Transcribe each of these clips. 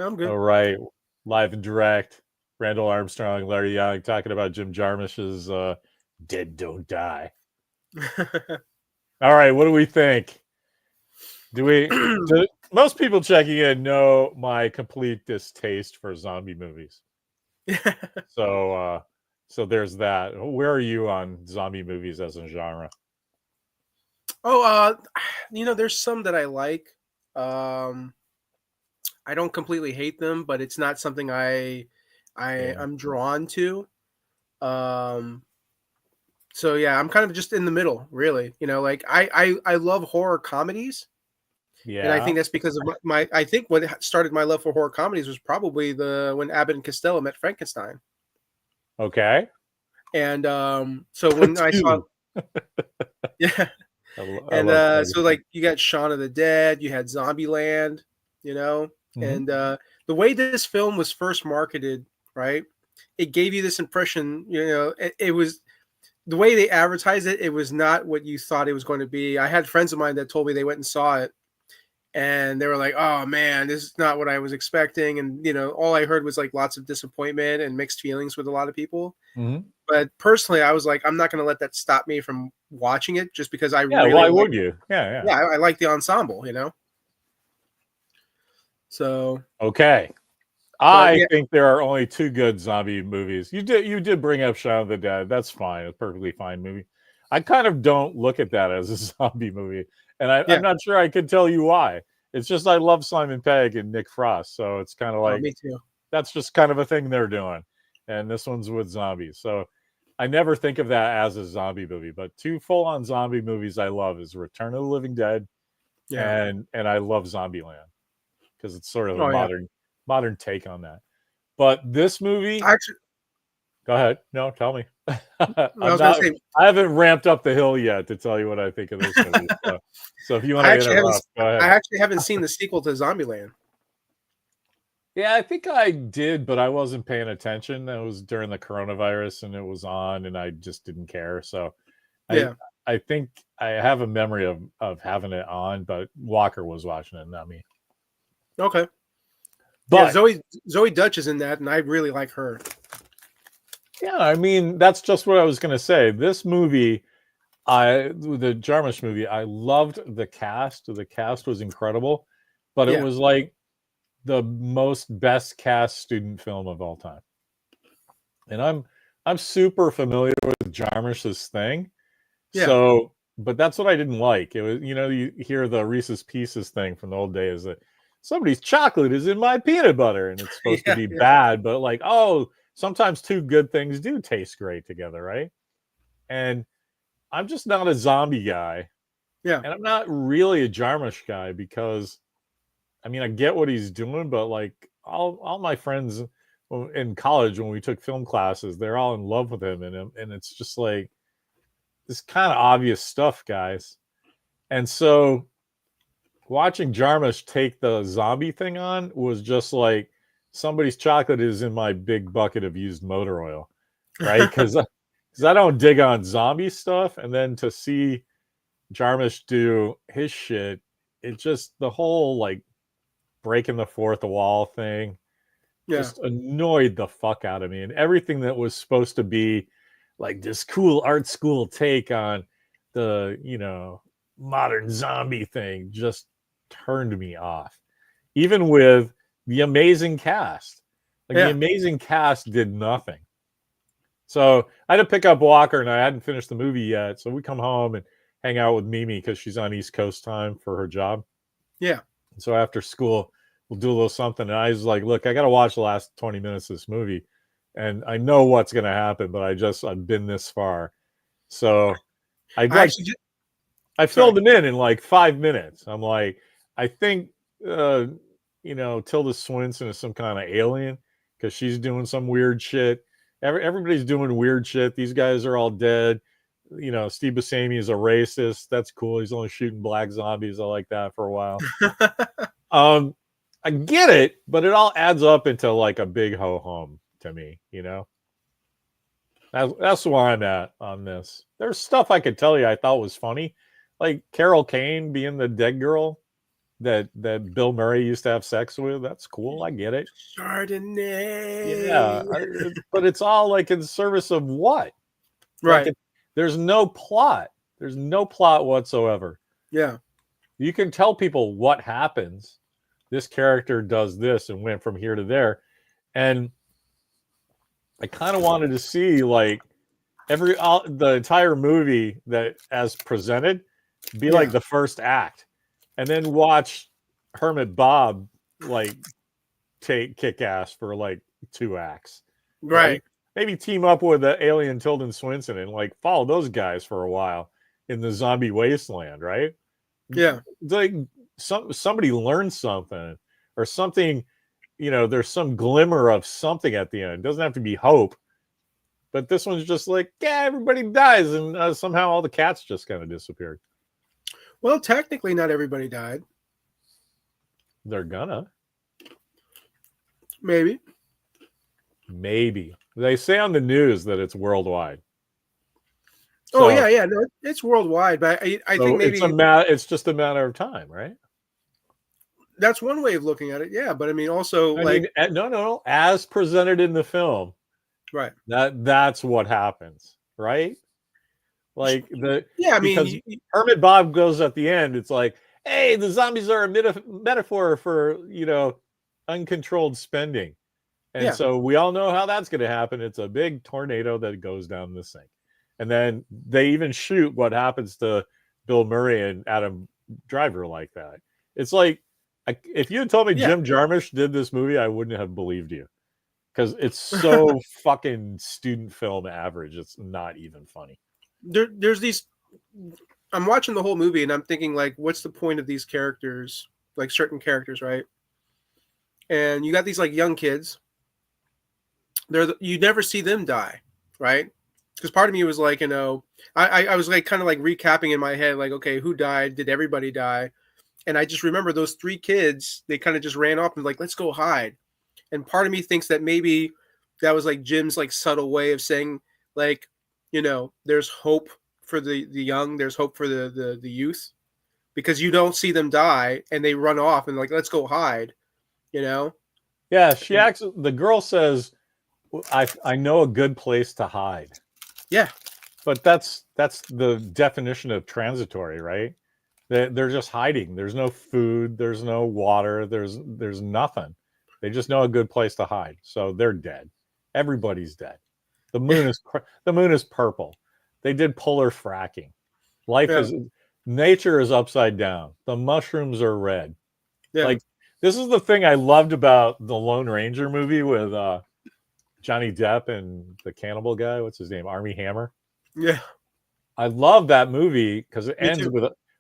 I'm good. All right, live and direct. Randall Armstrong, Larry Young, talking about Jim Jarmusch's "Dead Don't Die." All right, what do we think? Do we? Do most people checking in know my complete distaste for zombie movies? So, so there's that. Where are you on zombie movies as a genre? Oh, there's some that I like. Um, I don't completely hate them, but it's not something Yeah. I'm drawn to. Um, so yeah, I'm kind of just in the middle, really. Like I love horror comedies, and I Yeah. think that's because of I think what started my love for horror comedies was probably the when Abbott and Costello met Frankenstein. Okay. And so when I saw Two. yeah, I and love so Frankenstein. like you got Shaun of the Dead, you had Zombieland, you know, Mm-hmm. and the way this film was first marketed, right? It gave you this impression, it was the way they advertised it. It was not what you thought it was going to be. I had friends of mine that told me they went and saw it, and they were like, "Oh man, this is not what I was expecting." And all I heard was like lots of disappointment and mixed feelings with a lot of people. Mm-hmm. But personally, I was like, I'm not going to let that stop me from watching it just because I Yeah. really Why like. would you? Yeah. Yeah. Yeah, I like the ensemble. So, Okay. but I yeah, think there are only two good zombie movies. You did bring up Shaun of the Dead. That's fine. It's a perfectly fine movie. I kind of don't look at that as a zombie movie, and I'm yeah. not sure I could tell you why. It's just I love Simon Pegg and Nick Frost, so it's kind of Oh, like me too. that's just kind of a thing they're doing. And this one's with zombies, so I never think of that as a zombie movie. But two full-on zombie movies I love is Return of the Living Dead Yeah. and I love Zombieland because it's sort of a Oh, yeah. modern take on that. But this movie, Actually, go ahead. No, tell me. I I'm was going not. to say, I haven't ramped up the hill yet to tell you what I think of this movie. So if you want I to actually haven't. interrupt, go I ahead. actually haven't seen the sequel to Zombieland. Yeah, I think I did, but I wasn't paying attention. It was during the coronavirus, and it was on, and I just didn't care. So I Yeah. I think I have a memory of having it on, but Walker was watching it, not me. Okay. Yeah, But Zoe Dutch is in that, and I really like her. yeah, I mean that's just what I was going to say. This movie, the Jarmusch movie, I loved the cast. The cast was incredible, but it Yeah. was like the most best cast student film of all time. And I'm super familiar with Jarmusch's thing. Yeah. So, but that's what I didn't like. It was, you hear the Reese's Pieces thing from the old days that somebody's chocolate is in my peanut butter and it's supposed to Yeah. be Yeah. bad, but like, oh, sometimes two good things do taste great together, right? And I'm just not a zombie guy. Yeah. And I'm not really a Jarmusch guy because I mean, I get what he's doing, but like all my friends in college when we took film classes, they're all in love with him, and it's just like this kind of obvious stuff, guys. And so watching Jarmusch take the zombie thing on was just like somebody's chocolate is in my big bucket of used motor oil, right? Because I don't dig on zombie stuff, and then to see Jarmusch do his shit, it just the whole like breaking the fourth wall thing Yeah. just annoyed the fuck out of me. And everything that was supposed to be like this cool art school take on the, modern zombie thing just turned me off. Even with the amazing cast. Like the Yeah. amazing cast did nothing. So I had to pick up Walker and I hadn't finished the movie yet. So we come home and hang out with Mimi because she's on East Coast time for her job. Yeah. So after school, we'll do a little something. And I was like, look, I got to watch the last 20 minutes of this movie. And I know what's going to happen, but I've been this far. So I I like, actually just, I sorry. filled him in like 5 minutes. I'm like, I think, Tilda Swinton is some kind of alien because she's doing some weird shit. Everybody's doing weird shit. These guys are all dead. Steve Buscemi is a racist. That's cool. He's only shooting black zombies. I like that for a while. I get it, but it all adds up into like a big ho hum to me. That's where I'm at on this. There's stuff I could tell you I thought was funny, like Carol Kane being the dead girl. that Bill Murray used to have sex with. That's cool. I get it. Yeah, Chardonnay. but it's all like in service of what? Like Right. there's no plot. There's no plot whatsoever. Yeah. You can tell people what happens. This character does this and went from here to there, and I kind of wanted to see like the entire movie that as presented be like Yeah. the first act, and then watch Hermit Bob like kick ass for like 2 acts, right? Right. Maybe team up with the alien Tilden Swinton and like follow those guys for a while in the zombie wasteland, right? Yeah. Like somebody learns something or something, there's some glimmer of something at the end. It doesn't have to be hope, but this one's just like, yeah, everybody dies, and somehow all the cats just kind of disappeared. Well, technically, not everybody died. They're gonna. Maybe. They say on the news that it's worldwide. So, yeah. No, it's worldwide, but I think maybe it's just a matter of time, right? That's one way of looking at it. Yeah, but I mean, also no. As presented in the film, right? That's what happens, right? Like because Hermit Bob goes at the end. It's like, hey, the zombies are a metaphor for uncontrolled spending, and so we all know how that's going to happen. It's a big tornado that goes down the sink, and then they even shoot what happens to Bill Murray and Adam Driver like that. It's like, if you had told me Jim Jarmusch did this movie, I wouldn't have believed you, because it's so fucking student film average. It's not even funny. There's these. I'm watching the whole movie and I'm thinking, like, what's the point of these characters? Like certain characters, right? And you got these like young kids. You never see them die, right? Because part of me was like, I was like kind of like recapping in my head, like, okay, who died? Did everybody die? And I just remember those 3 kids. They kind of just ran off and like, let's go hide. And part of me thinks that maybe that was like Jim's like subtle way of saying, like, there's hope for the young, there's hope for the youth, because you don't see them die and they run off and like, let's go hide, Yeah, the girl says, I know a good place to hide. Yeah. But that's the definition of transitory, right? They're just hiding. There's no food, there's no water, there's nothing. They just know a good place to hide. So they're dead. Everybody's dead. The moon is purple. They did polar fracking. Nature is upside down. The mushrooms are red. Yeah. Like, this is the thing I loved about the Lone Ranger movie with Johnny Depp and the cannibal guy. What's his name? Armie Hammer. Yeah. I love that movie because it ends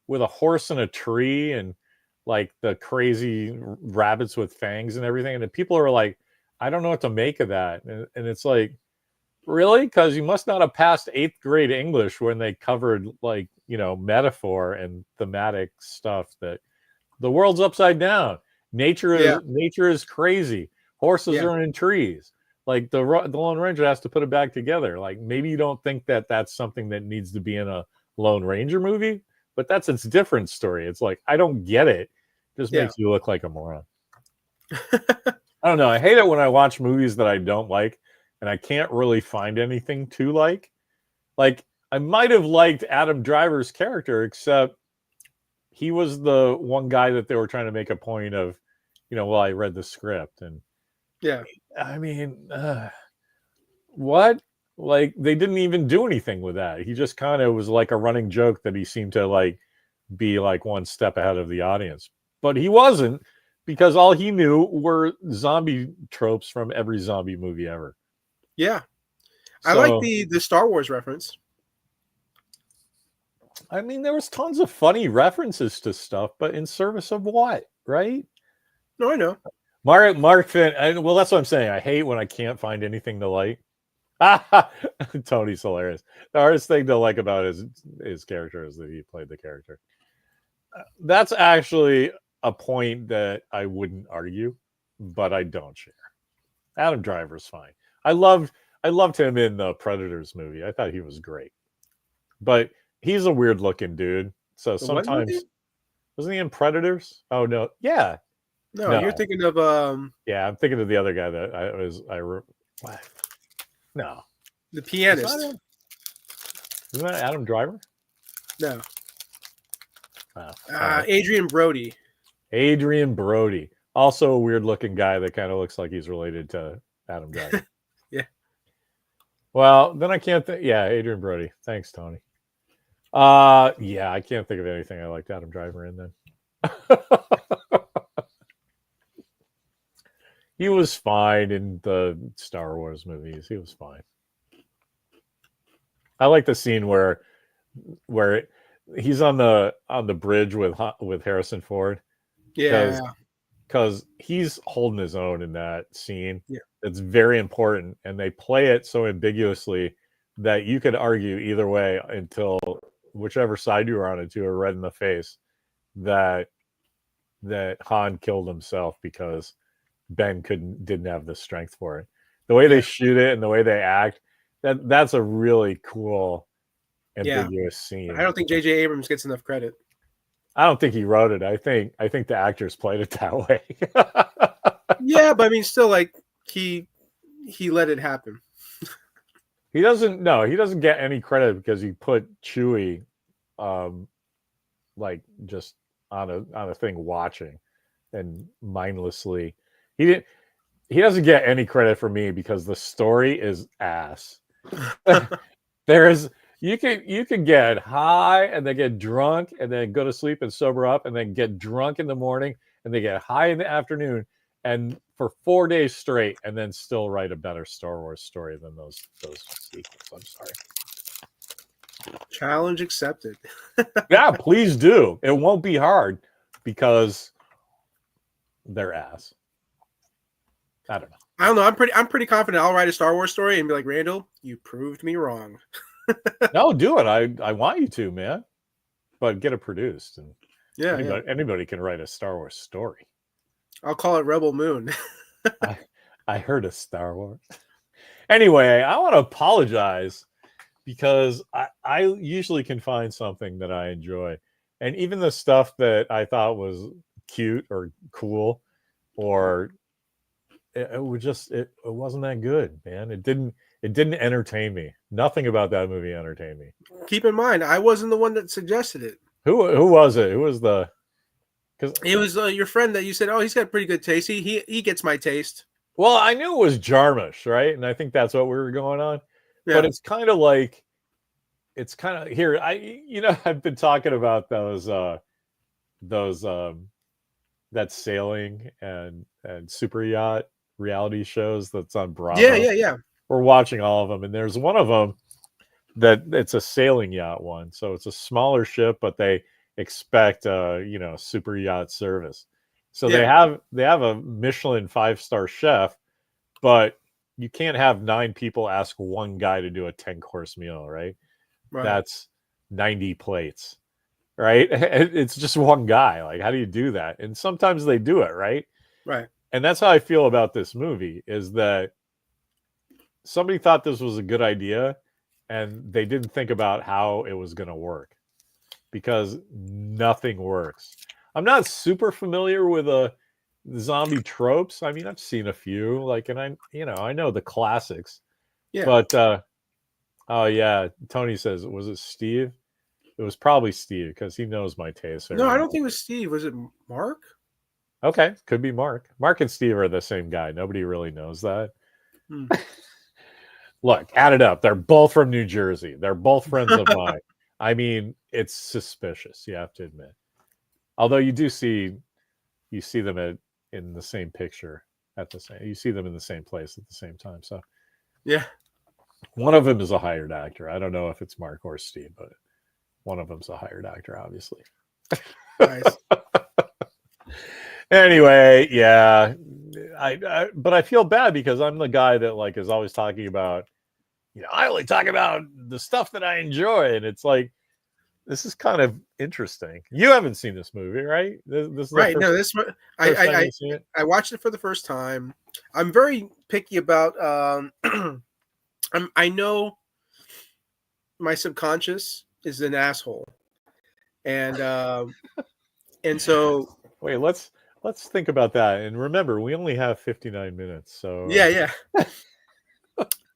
with a horse in a tree and like the crazy rabbits with fangs and everything. And the people are like, I don't know what to make of that. And it's like, really? Because you must not have passed 8th grade English when they covered like, metaphor and thematic stuff, that the world's upside down. Nature is crazy. Horses are in trees. Like the Lone Ranger has to put it back together. Like, maybe you don't think that that's something that needs to be in a Lone Ranger movie, but that's its different story. It's like, I don't get it. Just makes you look like a moron. I don't know. I hate it when I watch movies that I don't like and I can't really find anything to like. Like, I might have liked Adam Driver's character, except he was the one guy that they were trying to make a point of, I read the script and I mean, what? Like, they didn't even do anything with that. He just kind of was like a running joke that he seemed to like be like one step ahead of the audience, but he wasn't, because all he knew were zombie tropes from every zombie movie ever. Yeah. I like the Star Wars reference. I mean, there was tons of funny references to stuff, but in service of what, right? No, I know. Mark Finn. Well, that's what I'm saying. I hate when I can't find anything to like. Tony's hilarious. The hardest thing to like about his character is that he played the character. That's actually a point that I wouldn't argue, but I don't share. Adam Driver's fine. I loved him in the Predators movie. I thought he was great, but he's a weird looking dude. So sometimes Wasn't he in Predators? Oh no, yeah, No, you're no, thinking of yeah. I'm thinking of the other guy that what? No, the it's not pianist. him. Isn't that Adam Driver? No, Oh, all right. Adrian Brody. Adrian Brody, also a weird looking guy that kind of looks like he's related to Adam Driver. Yeah. Well, then I can't think. Yeah, Adrian Brody. Thanks, Tony. Yeah, I can't think of anything I liked Adam Driver in then. He was fine in the Star Wars movies. He was fine. I like the scene where he's on the bridge with Harrison Ford Yeah. because he's holding his own in that scene. Yeah. It's very important, and they play it so ambiguously that you could argue either way until whichever side you were on it to are red in the face that Han killed himself because Ben didn't have the strength for it. The way they shoot it and the way they act, that's a really cool ambiguous scene. I don't think J.J. Abrams gets enough credit. I don't think he wrote it. I think the actors played it that way. Yeah, but I mean, still, like he let it happen. He doesn't get any credit because he put Chewie, like just on a thing watching, and mindlessly. He doesn't get any credit for me because the story is ass. You can get high and then get drunk and then go to sleep and sober up and then get drunk in the morning and then get high in the afternoon and for 4 days straight and then still write a better Star Wars story than those sequels. I'm sorry. Challenge accepted. Yeah, please do. It won't be hard because they're ass. I don't know. I don't know. I'm pretty confident I'll write a Star Wars story and be like, Randall, you proved me wrong. No, do it. I want you to, man. But get it produced. And anybody can write a Star Wars story. I'll call it Rebel Moon. I heard of Star Wars. Anyway, I want to apologize because I usually can find something that I enjoy. And even the stuff that I thought was cute or cool or it wasn't that good, man. It didn't entertain me. Nothing about that movie entertained me. Keep in mind, I wasn't the one that suggested it. Who was it? Who was the? Because it was your friend that you said, "Oh, he's got pretty good taste. He gets my taste." Well, I knew it was Jarmusch, right? And I think that's what we were going on. Yeah. But it's kind of like, here. I've been talking about those that sailing and super yacht reality shows that's on Bravo. Yeah. We're watching all of them, and there's one of them that it's a sailing yacht one. So it's a smaller ship, but they expect super yacht service. So they have a Michelin 5-star chef, but you can't have 9 people ask one guy to do a 10-course meal, right? That's 90 plates, right? It's just one guy. Like, how do you do that? And sometimes they do it, right? Right. And that's how I feel about this movie, is that somebody thought this was a good idea and they didn't think about how it was going to work, because nothing works. I'm not super familiar with the zombie tropes. I mean, I've seen a few, and I know the classics. Yeah. But oh yeah, Tony says, was it Steve? It was probably Steve because he knows my taste. No, I don't think it was Steve. Was it Mark? Okay, could be Mark. Mark and Steve are the same guy. Nobody really knows that. Look, add it up. They're both from New Jersey. They're both friends of mine. I mean, it's suspicious, you have to admit. Although you see them in the same picture you see them in the same place at the same time. So yeah, one of them is a hired actor. I don't know if it's Mark or Steve, but one of them's a hired actor, obviously. Nice. Anyway, yeah, but I feel bad because I'm the guy that is always talking about, I only talk about the stuff that I enjoy, and it's like, this is kind of interesting. You haven't seen this movie, right? This is right. No, this I watched it for the first time. I'm very picky about. I know my subconscious is an asshole, and And so, Wait, let's think about that. And remember, we only have 59 minutes. So yeah, yeah.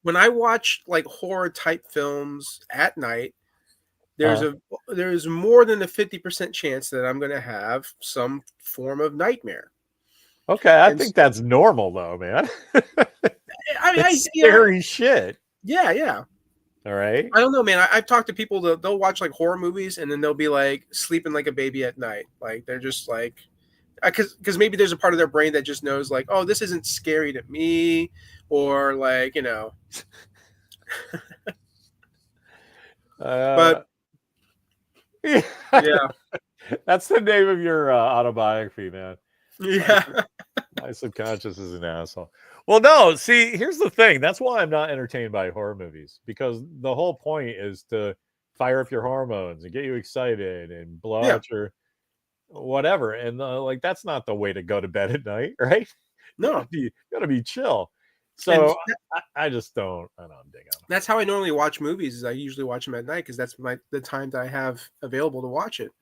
When I watch like horror type films at night, there's uh, a there's more than a 50% chance that I'm going to have some form of nightmare. okay, I And think that's normal though, man. I It's yeah, scary shit. yeah, yeah. All right. I don't know, man. I've talked to people that they'll watch like horror movies and then they'll be like sleeping like a baby at night. Like they're just like, because maybe there's a part of their brain that just knows like, oh, this isn't scary to me, or like But Uh, yeah, yeah, that's the name of your autobiography, man. My, yeah, my subconscious is an asshole. Well, no, see, here's the thing. That's why I'm not entertained by horror movies, because the whole point is to fire up your hormones and get you excited and blow yeah. out your whatever. And like, that's not the way to go to bed at night, right? No, You gotta be chill. and So I just I don't dig them. that's how I normally watch movies. Is I usually watch them at night because that's the time that I have available to watch it.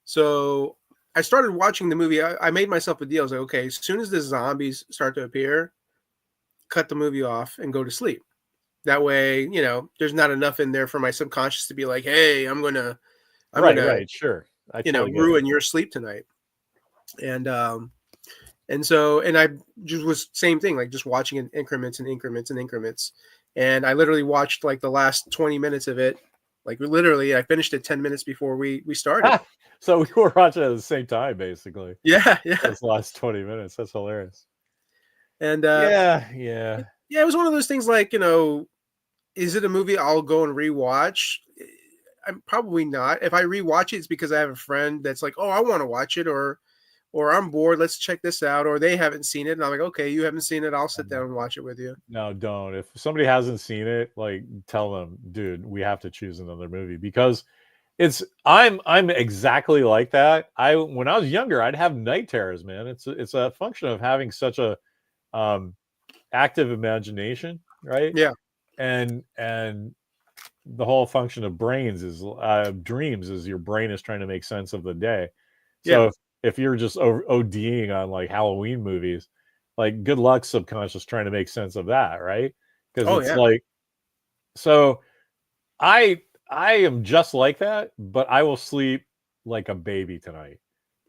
So I started watching the movie. I made myself a deal. I was like, okay, as soon as the zombies start to appear, cut the movie off and go to sleep. That way, there's not enough in there for my subconscious to be like, hey, I'm Right, gonna, right, sure. I totally get it. ruin your sleep tonight. And I just was same thing, like just watching in increments and increments and increments. And I literally watched like the last 20 minutes of it. Like literally, I finished it 10 minutes before we started. So we were watching at the same time, basically. Yeah, yeah. Those last 20 minutes. That's hilarious. And Yeah, yeah. yeah, it was one of those things like, is it a movie I'll go and rewatch? I'm probably not. If I rewatch it, it's because I have a friend that's like, oh, I want to watch it, or I'm bored, let's check this out, or they haven't seen it. And I'm like, okay, you haven't seen it, I'll sit down and watch it with you. No, don't. If somebody hasn't seen it, like tell them, dude, we have to choose another movie, because I'm exactly like that. When I was younger, I'd have night terrors, man. It's a function of having such a um active imagination, right? Yeah. And the whole function of dreams is your brain is trying to make sense of the day. Yeah. So if you're just ODing on like Halloween movies, like good luck subconscious trying to make sense of that, right? Because Oh it's yeah. like, so I am just like that, but I will sleep like a baby tonight.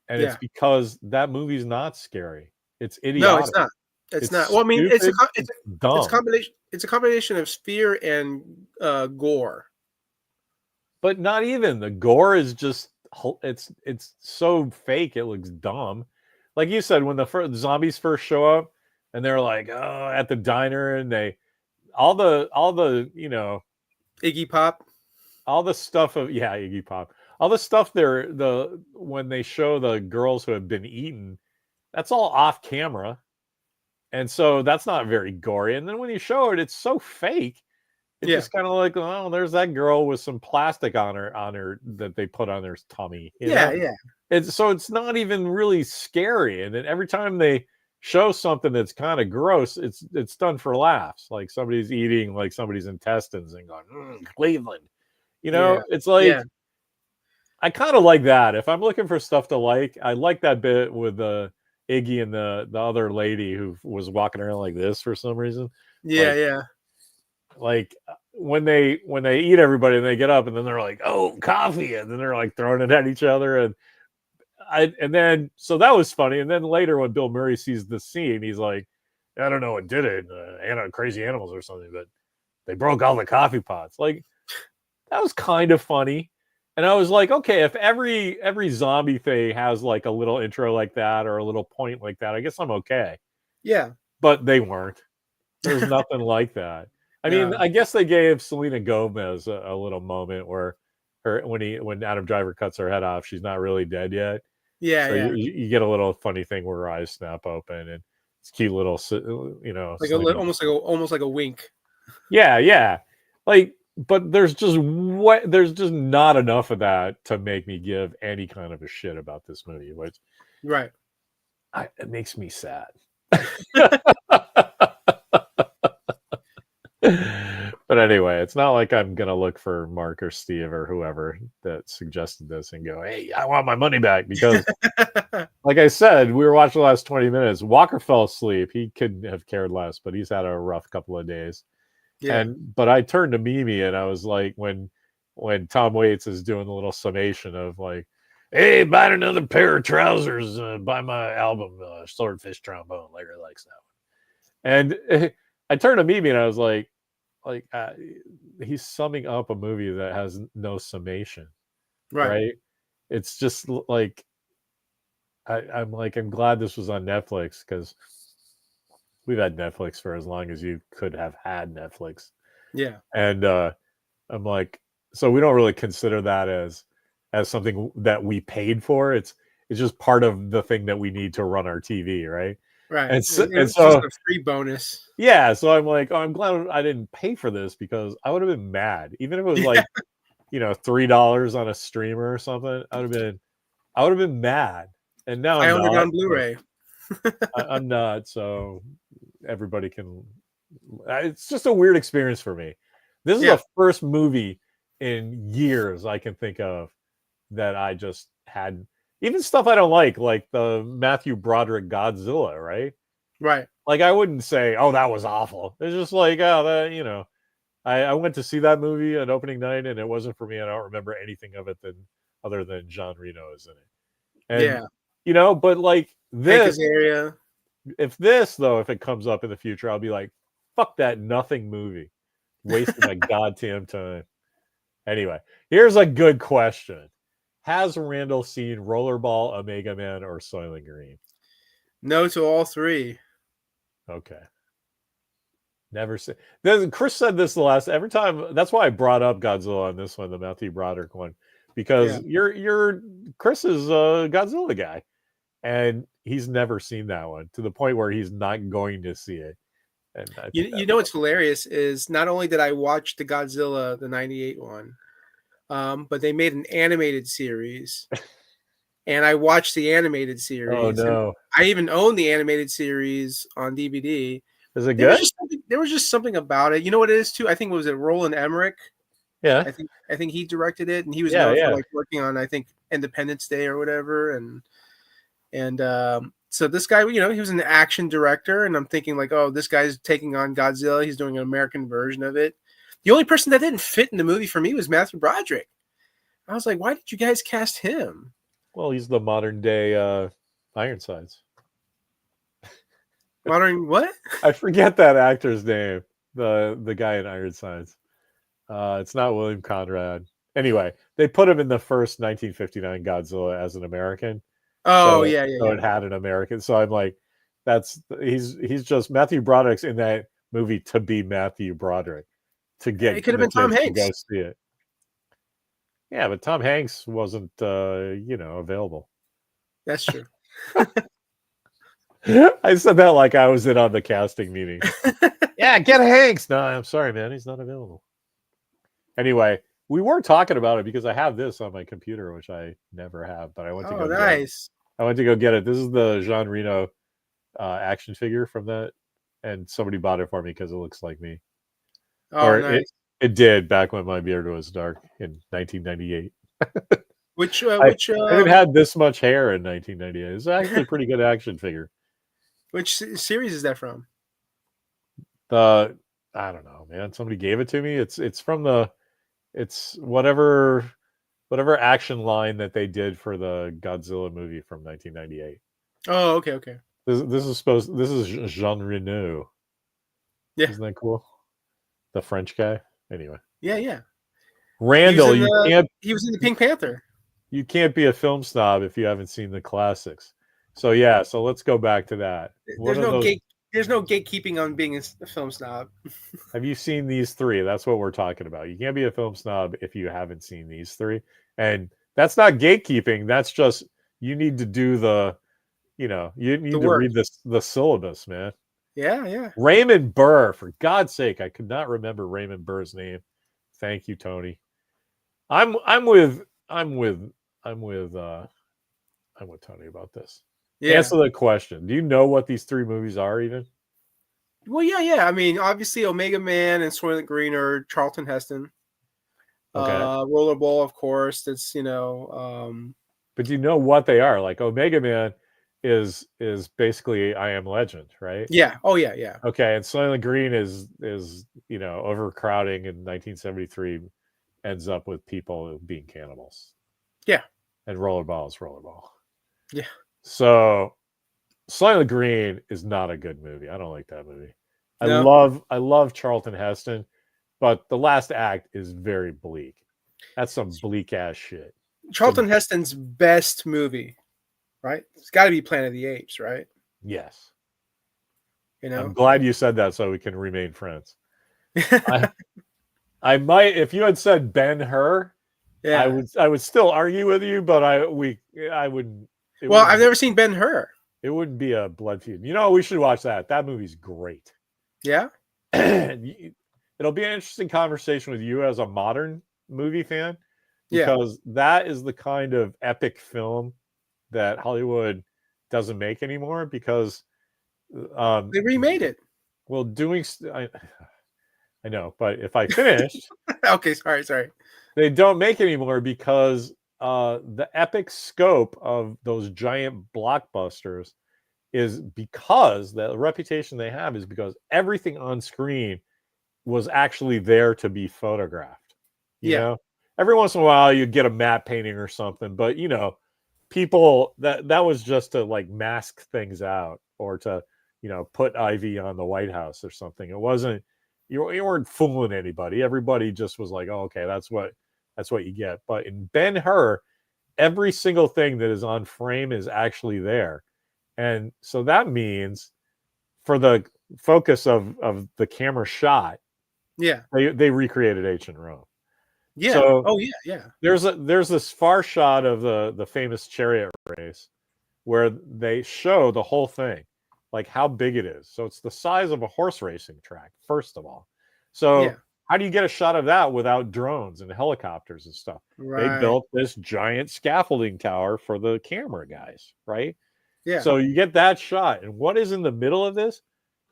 And it's Yeah. because that movie's not scary. It's No, it's idiotic. not. It's not. It's Well, I mean, stupid. It's it's a dumb. combination. It's a combination of fear and gore. But not even the gore is just it's so fake it looks dumb. Like you said, when the zombies first show up and they're like, oh, at the diner, and they all the Iggy Pop. all the stuff of, yeah, Iggy Pop, all the stuff there, when they show the girls who have been eaten, that's all off camera, and so that's not very gory. And then when you show it, it's so fake. It's Yeah. just kind of like, oh, there's that girl with some plastic on her that they put on her tummy. Yeah. Yeah. It's not even really scary. And then every time they show something that's kind of gross, it's done for laughs. Like somebody's eating like somebody's intestines and going, Cleveland. Yeah. It's Yeah. like, I kind of like that. If I'm looking for stuff to like, I like that bit with Iggy and the other lady who was walking around like this for some reason. Yeah. Like, Yeah. when they eat everybody and they get up and then they're like, oh, coffee, and then they're like throwing it at each other, and then so that was funny. And then later when Bill Murray sees the scene, he's like, I don't know what did it, crazy animals or something, but they broke all the coffee pots. Like, that was kind of funny. And I was like, okay, if every zombie thing has like a little intro like that or a little point like that, I guess I'm okay. Yeah. But they weren't. There's nothing like that. I mean, Yeah. I guess they gave Selena Gomez a little moment where when Adam Driver cuts her head off, she's not really dead yet. Yeah. So Yeah. you get a little funny thing where her eyes snap open, and it's cute little, Like Selena. almost like a wink. Yeah, yeah. Like, but there's just not enough of that to make me give any kind of a shit about this movie, which Right. it makes me sad. But anyway, it's not like I'm gonna look for Mark or Steve or whoever that suggested this and go, "Hey, I want my money back," because, like I said, we were watching the last 20 minutes. Walker fell asleep. He couldn't have cared less, but he's had a rough couple of days. Yeah. But I turned to Mimi and I was like, when Tom Waits is doing the little summation of like, "Hey, buy another pair of trousers, buy my album, Swordfish Trombone. Larry likes that one." And I turned to Mimi and I was like he's summing up a movie that has no summation, Right. right? It's just like I'm glad this was on Netflix because we've had Netflix for as long as you could have had Netflix. Yeah. And I'm like, so we don't really consider that as something that we paid for. It's just part of the thing that we need to run our TV, right? Right. And It's just so a free bonus. yeah, so I'm like, oh, I'm glad I didn't pay for this because I would have been mad, even if it was like, $3 on a streamer or something. I would have been mad, and now I I'm own it not. on Blu-ray. I'm not. So everybody can. It's just a weird experience for me. This is Yeah. the first movie in years I can think of that I just had even stuff I don't like the Matthew Broderick Godzilla, right? Right. Like I wouldn't say, "Oh, that was awful." It's just like, oh, that. I went to see that movie on opening night, and it wasn't for me. I don't remember anything of it other than John Reno is in it, and Yeah. but like Hank this, Azaria. if it comes up in the future, I'll be like, "Fuck that nothing movie, wasting my goddamn time." Anyway, here's a good question: has Randall seen Rollerball, Omega Man, or Soylent Green? No to all three. Okay. Never seen. Chris said this the last every time. That's why I brought up Godzilla on this one, the Matthew Broderick one, Yeah. because you're Chris is a Godzilla guy, and he's never seen that one to the point where he's not going to see it. And I think You know what's hilarious is not only did I watch the Godzilla, the 98 one, but they made an animated series. And I watched the animated oh series. And no, I even own the animated series on DVD. is it good? There was just something about it. You know what it is too? I think it was Roland Emmerich. Yeah, I think he directed it, and he was yeah, known for yeah. like working on, I think, Independence Day or whatever. And so this guy, he was an action director, and I'm thinking like, oh, this guy's taking on Godzilla. He's doing an American version of it. The only person that didn't fit in the movie for me was Matthew Broderick. I was like, why did you guys cast him? Well, he's the modern day Ironsides. Modern what? I forget that actor's name. The guy in Ironsides. It's not William Conrad. Anyway, they put him in the first 1959 Godzilla as an American. Oh So yeah, yeah, so yeah. it had an American. So I'm like, he's just Matthew Broderick's in that movie to be Matthew Broderick to It get could have the been Tom kids to Hanks. go see it. Yeah, but Tom Hanks wasn't available. That's true. I said that like I was in on the casting meeting. Yeah, get Hanks. No, I'm sorry, man. He's not available. Anyway, we were talking about it because I have this on my computer, which I never have, but I went to Oh, go get it. nice. I went to go get it. This is the Jean Reno action figure from that, and somebody bought it for me because it looks like me. Oh, Or nice. it did back when my beard was dark in 1998. Which I haven't had this much hair in 1998. It's actually a pretty good action figure. series is that from? I don't know, man. Somebody gave it to me. It's from it's whatever action line that they did for the Godzilla movie from 1998. Oh, okay, okay. This is Jean Reno. Yeah, Isn't that cool? The French guy. Anyway, yeah, yeah. Randall, He was in the Pink Panther. you can't be a film snob if you haven't seen the classics. So yeah, so let's go back to that. What There's are no those? There's no gatekeeping on being a film snob. Have you seen these three? That's what we're talking about. You can't be a film snob if you haven't seen these three. And that's not gatekeeping. That's just you need to do you need to work. read the syllabus, man. Yeah, yeah. Raymond Burr, for God's sake, I could not remember Raymond Burr's name. Thank you, Tony. I'm with Tony about this. Yeah. Answer the question. Do you know what these three movies are even? Well, yeah. I mean, obviously, Omega Man and Soylent Green are Charlton Heston. Okay. Rollerball, of course. That's But do you know what they are? Like Omega Man is basically I Am Legend, right? yeah. Oh, yeah. Okay, and Soylent Green is overcrowding in 1973 ends up with people being cannibals. Yeah. And Rollerball is Rollerball. Yeah. So Soylent Green is not a good movie. I don't like that movie. No. I love Charlton Heston, but the last act is very bleak. That's some bleak ass shit. Charlton Heston's best movie, right? It's got to be Planet of the Apes, right? Yes. You I'm know. glad you said that so we can remain friends. I might if you had said Ben-Hur, Yeah. I would still argue with you, but I would Well, I've never seen Ben-Hur. it wouldn't be a blood feud. You know, we should watch that. That movie's great. Yeah. It'll be an interesting conversation with you as a modern movie fan Yeah. because that is the kind of epic film that Hollywood doesn't make anymore because They remade it. well I know, but if I finished Okay. Sorry. they don't make anymore because the epic scope of those giant blockbusters is because the reputation they have is because everything on screen was actually there to be photographed. You Yeah. know, every once in a while you get a matte painting or something, but you know, people that was just to like mask things out or to put Ivy on the White House or something. It wasn't you weren't fooling anybody. Everybody just was like, oh, okay, that's what you get. But in Ben-Hur, every single thing that is on frame is actually there. And so that means for the focus of the camera shot, Yeah. they recreated ancient Rome. Yeah. So Oh, yeah. there's this far shot of the famous chariot race where they show the whole thing, like how big it is. So it's the size of a horse racing track, first of all. Yeah. So how do you get a shot of that without drones and helicopters and stuff? They Right. built this giant scaffolding tower for the camera guys, right? Yeah. So you get that shot. And what is in the middle of this?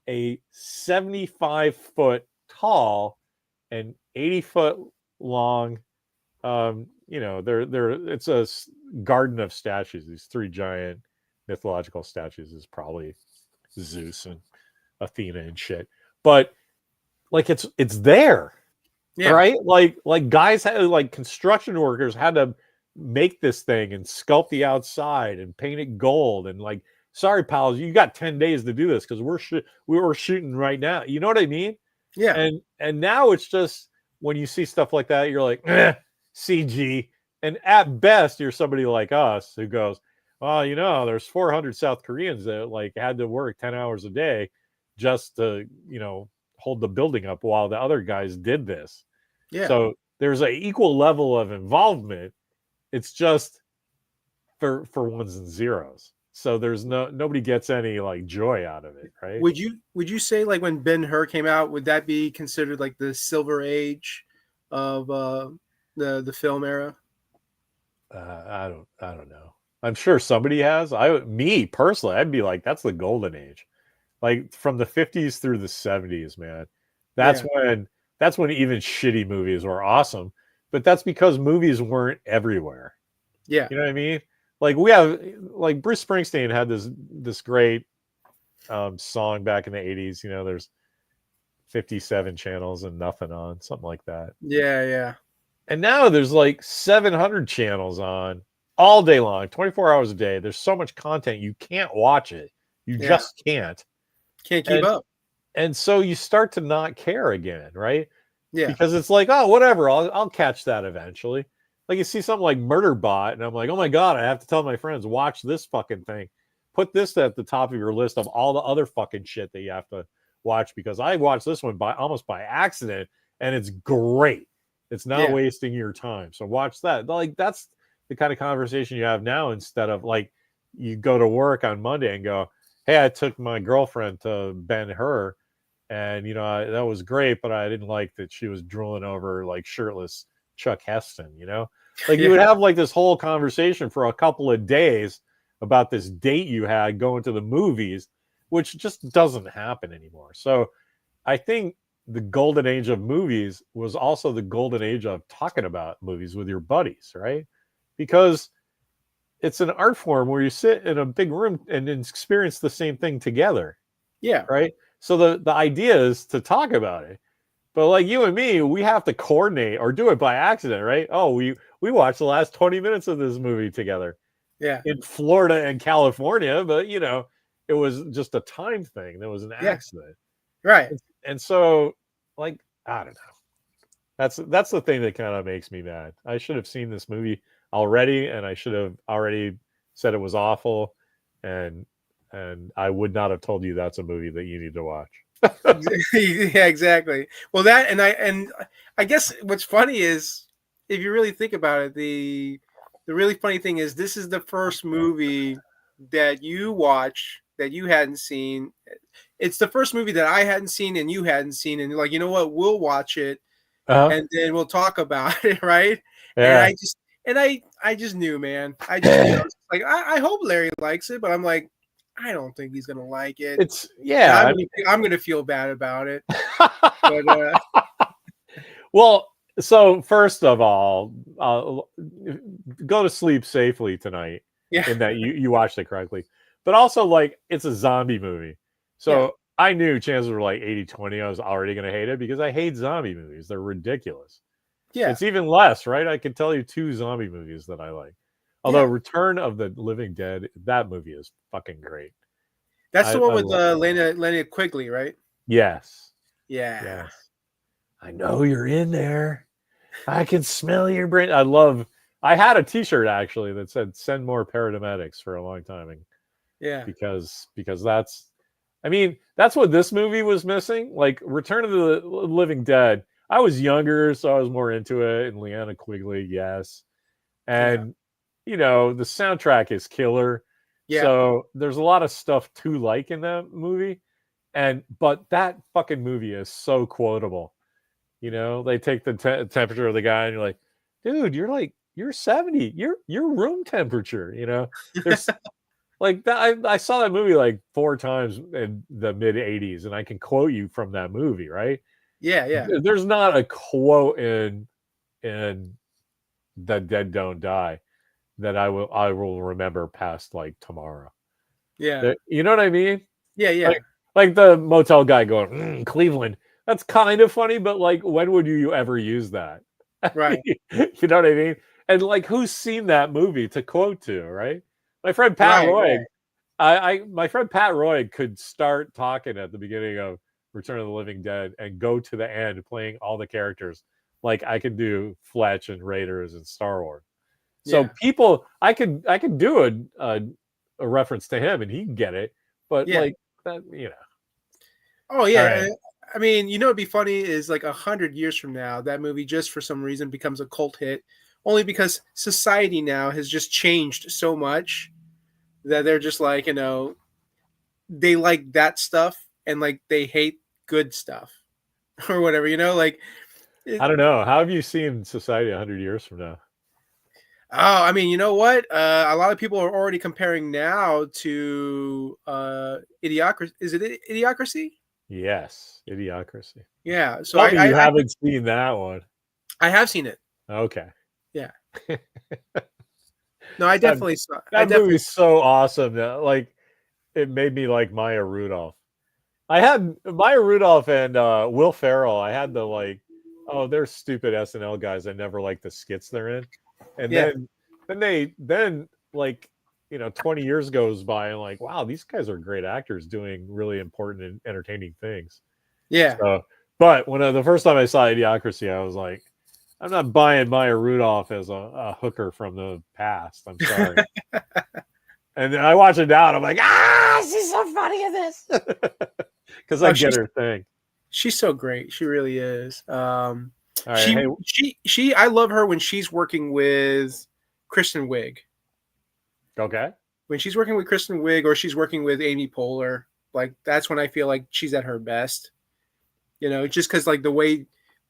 A 75-foot tall and 80-foot long they're it's a garden of statues. These three giant mythological statues is probably Zeus and Athena and shit. But like it's there, Yeah. right? Like guys had like construction workers had to make this thing and sculpt the outside and paint it gold and like sorry pals, you got 10 days to do this because we were shooting right now. You know what I mean? Yeah. And now it's just when you see stuff like that, you're like, CG. And at best, you're somebody like us who goes, well, there's 400 South Koreans that like had to work 10 hours a day just to, hold the building up while the other guys did this. Yeah. So there's an equal level of involvement. It's just for ones and zeros. So there's nobody gets any like joy out of it, right? Would you say like when Ben-Hur came out, would that be considered like the silver age of the film era? I don't know. I'm sure somebody has. Me personally, I'd be like, that's the golden age, like from the 50s through the 70s, man. That's Yeah. when even shitty movies were awesome, but that's because movies weren't everywhere. Yeah. You know what I mean? Like we have, like Bruce Springsteen had this great song back in the 80s. There's 57 channels and nothing on, something like that. Yeah. And now there's like 700 channels on all day long, 24 hours a day. There's so much content, you can't watch it. You Yeah. just can't. Can't keep up. And so you start to not care again, right? Yeah. Because it's like, oh, whatever, I'll catch that eventually. Like you see something like Murderbot, and I'm like, oh my God, I have to tell my friends, watch this fucking thing. Put this at the top of your list of all the other fucking shit that you have to watch because I watched this one almost by accident, and it's great. It's not wasting your time. So watch that. Like that's the kind of conversation you have now instead of like you go to work on Monday and go, hey, I took my girlfriend to Ben-Hur and that was great, but I didn't like that she was drooling over like shirtless Chuck Heston, like you would have like this whole conversation for a couple of days about this date you had going to the movies which just doesn't happen anymore. So I think the golden age of movies was also the golden age of talking about movies with your buddies, right? Because it's an art form where you sit in a big room and experience the same thing together, Yeah. right? So the idea is to talk about it. But like you and me, we have to coordinate or do it by accident, right? Oh, we watched the last 20 minutes of this movie together Yeah. in Florida and California, but it was just a time thing. There was an Yeah. accident. Right. And so, like, I don't know. That's the thing that kind of makes me mad. I should have seen this movie already, and I should have already said it was awful, and I would not have told you that's a movie that you need to watch. Yeah, exactly. Well, that and I guess what's funny is if you really think about it, the really funny thing is this is the first movie that you watch that you hadn't seen. It's the first movie that I hadn't seen and you hadn't seen, and you're like, you know what, we'll watch it Uh-huh. and then we'll talk about it, right? And Yeah. I just knew, man. I just knew. I was like, I hope Larry likes it, but I'm like, I don't think he's gonna like it. It's And yeah. I'm gonna feel bad about it. I But well, so first of all, go to sleep safely tonight yeah, in that you watched it correctly. But also, like, it's a zombie movie. yeah, So I knew chances were like 80-20. I was already going to hate it because I hate zombie movies. They're ridiculous. yeah, It's even less, right? I can tell you 2 zombie movies that I like. Although yeah. Return of the Living Dead, that movie is fucking great. That's I, the one I with love that. Lena Quigley, right? Yes. Yeah, Yes. I know you're in there. I can smell your brain. I had a t-shirt actually that said send more paramedics for a long time. And yeah, because that's what this movie was missing. Like Return of the Living Dead. I was younger, so I was more into it. And Leanna Quigley, yes. yeah, And the soundtrack is killer. yeah, So there's a lot of stuff to like in that movie. But that fucking movie is so quotable. They take the temperature of the guy, and you're like, dude, you're 70. You're room temperature. There's like that. I saw that movie like 4 times in the mid '80s, and I can quote you from that movie. Right? yeah, yeah, There's not a quote in The Dead Don't Die that I will remember past like tomorrow. yeah, You know what I mean? yeah, Like yeah. like the motel guy going, Cleveland. That's kind of funny, but like, when would you ever use that? Right, You know what I mean? And like, who's seen that movie to quote to, right? My friend Pat right, Roy, right. my friend Pat Roy could start talking at the beginning of Return of the Living Dead and go to the end playing all the characters, like I can do Fletch and Raiders and Star Wars. So Yeah, people, I could do a reference to him and he'd get it, but yeah. like that. Oh All yeah. right. I mean, you know, what'd be funny is like 100 years from now, that movie just for some reason becomes a cult hit, only because society now has just changed so much that they're just like, they like that stuff and like they hate good stuff or whatever, like it, I don't know. How have you seen society 100 years from now? oh, I mean, you know what, a lot of people are already comparing now to idiocracy. Is it idiocracy? Yes, Idiocracy. Yeah, so Tell me you haven't seen that one. I have seen it. Okay. Yeah, no, I That definitely saw. I that definitely. movie's so awesome that like it made me like Maya Rudolph. I had Maya Rudolph and Will Ferrell. I had the like, oh, they're stupid SNL guys. I never liked the skits they're in. And Yeah, then like 20 years goes by and like, wow, these guys are great actors doing really important and entertaining things. yeah. So, but when the first time I saw Idiocracy, I was like, I'm not buying Maya Rudolph as a hooker from the past. I'm sorry. And then I watch it now and I'm like, she's so funny in this. Because I Oh, get her thing. she's so great. She really is. All right. Hey, She. I love her when she's working with Kristen Wiig. okay. When she's working with Kristen Wiig or she's working with Amy Poehler, like that's when I feel like she's at her best. Just because like the way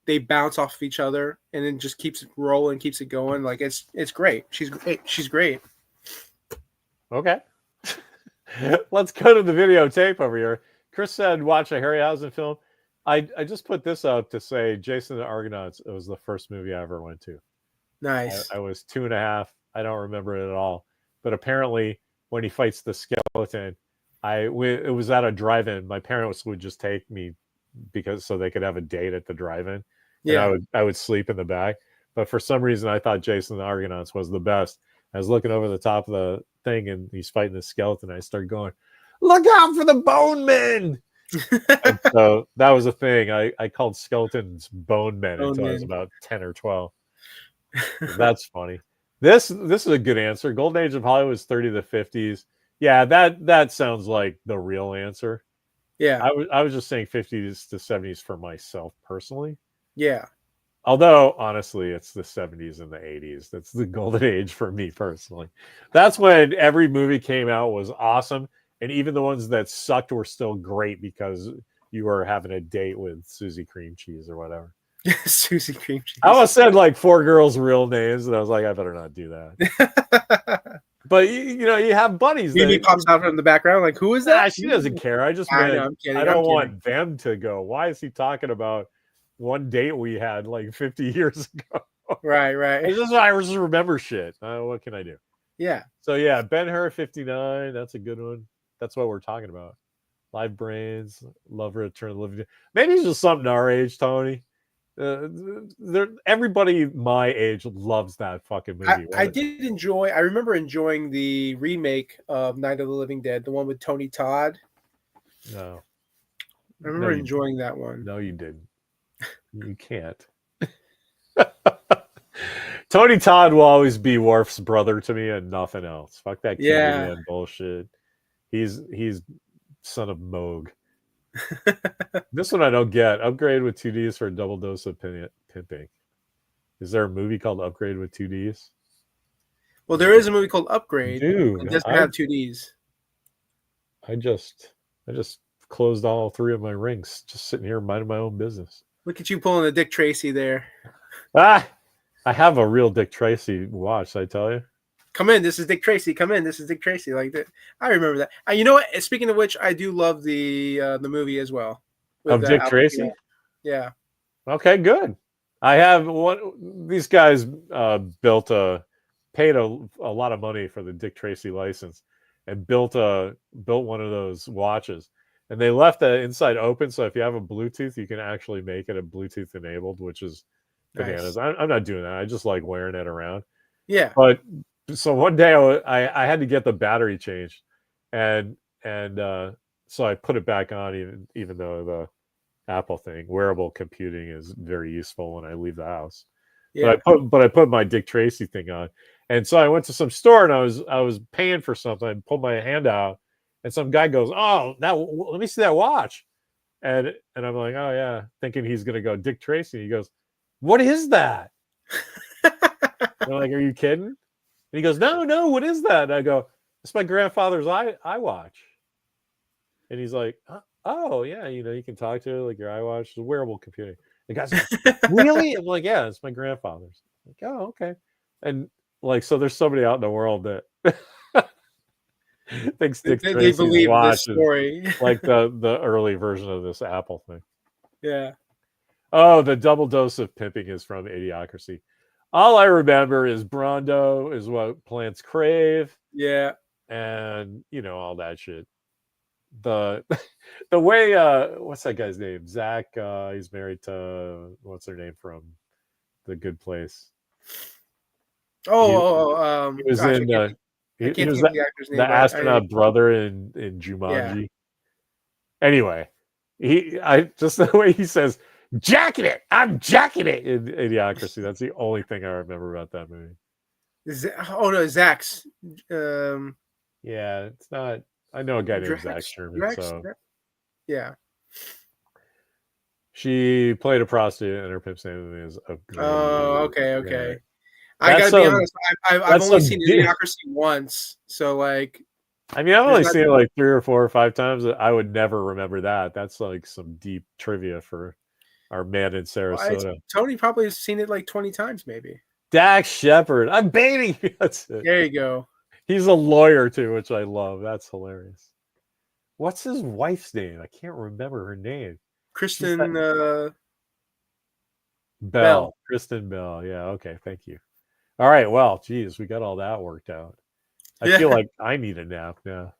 they bounce off of each other and then just keeps it rolling, keeps it going. Like it's great. She's great. She's great. Okay. Let's go to the videotape over here. Chris said, watch a Harryhausen film. I just put this up to say Jason and the Argonauts. It was the first movie I ever went to. Nice. I was 2.5. I don't remember it at all. But apparently, when he fights the skeleton, it was at a drive-in. My parents would just take me so they could have a date at the drive-in, and Yeah. I would sleep in the back. But for some reason, I thought Jason and the Argonauts was the best. I was looking over the top of the thing, and he's fighting the skeleton. I started going, "Look out for the bone men!" And so that was a thing. I called skeletons bone men Oh, until I was man. about 10 or 12. That's funny. This is a good answer. Golden Age of Hollywood was 30 to the 50s. Yeah, that sounds like the real answer. Yeah. I was just saying 50s to 70s for myself personally. Yeah. Although honestly, it's the 70s and the 80s. That's the golden age for me personally. That's when every movie came out was awesome, and even the ones that sucked were still great because you were having a date with Susie Cream Cheese or whatever. Susie Cream Cheese. I almost said like 4 girls' real names, and I was like, I better not do that. But you know, you have buddies. Mimi pops out from the background, like, who is that? She doesn't care. I just I meant know, I'm kidding. I don't I'm kidding. want them to go. Why is he talking about one date we had like 50 years ago? Right. I just remember shit. What can I do? Yeah. So yeah, Ben-Hur 59. That's a good one. That's what we're talking about. Live Brains, Love Return of the Living. Maybe it's just something our age, Tony. Everybody my age loves that fucking movie. I remember enjoying the remake of Night of the Living Dead, the one with Tony Todd. No. I remember enjoying that one. No, you didn't. You can't. Tony Todd will always be Worf's brother to me and nothing else. Fuck that Canadian bullshit. He's son of Moog. This one I don't get. Upgrade with 2Ds for a double dose of pimping. Is there a movie called Upgrade with 2Ds? Well, there is a movie called Upgrade. Dude, it doesn't have 2Ds. I just closed all 3 of my rings, just sitting here minding my own business. Look at you pulling a Dick Tracy there. I have a real Dick Tracy watch, I tell you. Come in, this is Dick Tracy. Come in, this is Dick Tracy. Like that, I remember that. You know what? Speaking of which, I do love the movie as well. Of Dick Tracy? Yeah. Okay, good. I have one. These guys paid a lot of money for the Dick Tracy license, and built one of those watches. And they left the inside open, so if you have a Bluetooth, you can actually make it a Bluetooth enabled, which is bananas. Nice. I'm not doing that. I just like wearing it around. Yeah. But so one day I had to get the battery changed, and so I put it back on, even though the Apple thing, wearable computing, is very useful when I leave the house. Yeah. But I put my Dick Tracy thing on, and so I went to some store and I was paying for something. I pulled my hand out, and some guy goes, "Oh, let me see that watch," and I'm like, "Oh yeah," thinking he's gonna go Dick Tracy. He goes, "What is that?" I'm like, "Are you kidding?" And he goes, "No, what is that?" And I go, "It's my grandfather's iWatch." And he's like, "Oh yeah, you can talk to it like your iWatch. It's wearable computing." The guy's like, "Really?" I'm like, "Yeah, it's my grandfather's." I'm like, "Oh, okay." And like, so there's somebody out in the world that thinks Dick Tracy's believe watch this story. is like the early version of this Apple thing. Yeah. Oh, the double dose of pimping is from Idiocracy. All I remember is Brondo is what plants crave. Yeah. And all that shit. The way what's that guy's name? Zach, he's married to what's her name from The Good Place. He was in he was the astronaut brother in Jumanji. Yeah. Anyway, just the way he says, "Jacking it, I'm jacking it" in Idiocracy. That's the only thing I remember about that movie. Zach's. Yeah, it's not. I know a guy named Zach Sherman. So yeah, she played a prostitute, and her pimp name is a great okay. Yeah. I gotta be honest. I've only seen Idiocracy once, so like. I mean, I've only seen it like 3 or 4 or 5 times. I would never remember that. That's like some deep trivia for our man in Sarasota. Well, Tony probably has seen it like 20 times, maybe. Dax Shepard. I'm baiting. That's it. There you go. He's a lawyer too, which I love. That's hilarious. What's his wife's name? I can't remember her name. She's that Kristen Bell. Bell. Kristen Bell. Yeah, okay, thank you. All right, well, geez, we got all that worked out. I feel Yeah. like I need a nap now.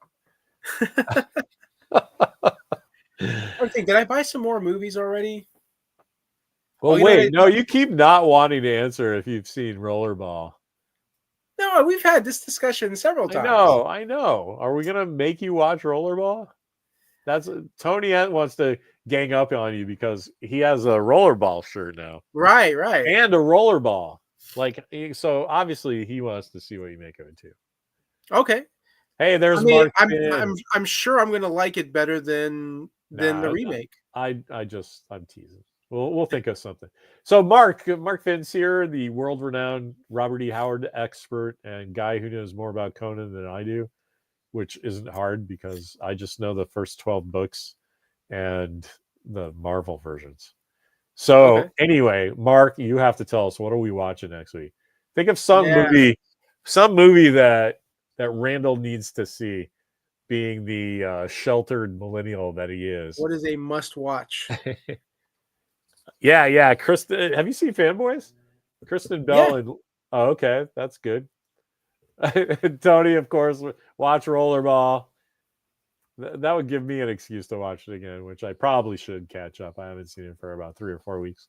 I think, did I buy some more movies already? Oh, Well, you know what? wait, no, you keep not wanting to answer if you've seen Rollerball. No, we've had this discussion several I times. know, I know. Are we gonna make you watch Rollerball? That's Tony wants to gang up on you because he has a Rollerball shirt now Right, right. and a rollerball. Like, so obviously he wants to see what you make of it too. Okay. Hey, I there's mean, Mark Finn. I'm sure I'm gonna like it better than the Nah, remake. I'm teasing. We'll think of something. So Mark Finn's here, the world-renowned Robert E. Howard expert and guy who knows more about Conan than I do, which isn't hard because I just know the first 12 books and the Marvel versions. So Okay. anyway, Mark, you have to tell us, what are we watching next week? Think of Yeah. some movie that Randall needs to see, being the sheltered millennial that he is. What is a must watch? Yeah. Kristen, have you seen Fanboys? Kristen Yeah. Bell and oh, okay, that's good. Tony, of course, watch Rollerball. That would give me an excuse to watch it again, which I probably should catch up. I haven't seen it for about 3 or 4 weeks.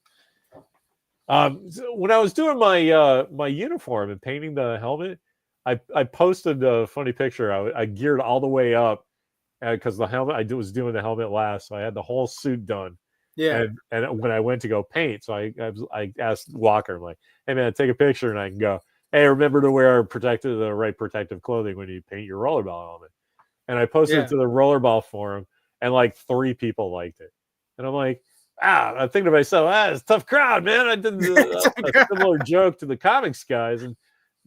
So when I was doing my uniform and painting the helmet, I posted a funny picture. I geared all the way up because the helmet I was doing the helmet last, so I had the whole suit done. Yeah. And when I went to go paint, so I asked Walker, I'm like, hey man, take a picture and I can go. Hey, remember to wear the right protective clothing when you paint your rollerball helmet. And I posted it Yeah. to the rollerball forum, and like 3 people liked it. And I'm like, I'm thinking to myself, it's a tough crowd, man. I did a similar joke to the comics guys, and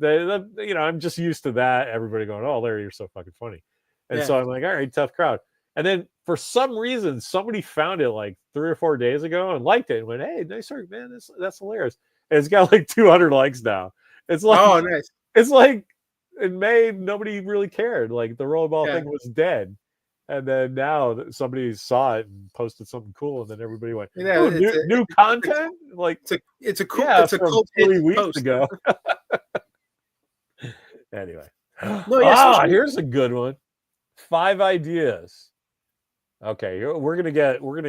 I'm just used to that. Everybody going, "Oh, Larry, you're so fucking funny," and Yeah. so I'm like, all right, tough crowd. And then for some reason, somebody found it like 3 or 4 days ago and liked it and went, "Hey, nice work, man. That's hilarious." And it's got like 200 likes now. It's like Oh, nice. it's like in May, nobody really cared. Like the rollerball Yeah. thing was dead. And then now somebody saw it and posted something cool, and then everybody went, Yeah. "Oh, new content!" Like, yeah, it's a from cult hit 3 weeks post. ago. Anyway, No, yeah, especially here's a good one. 5 ideas. Okay, we're gonna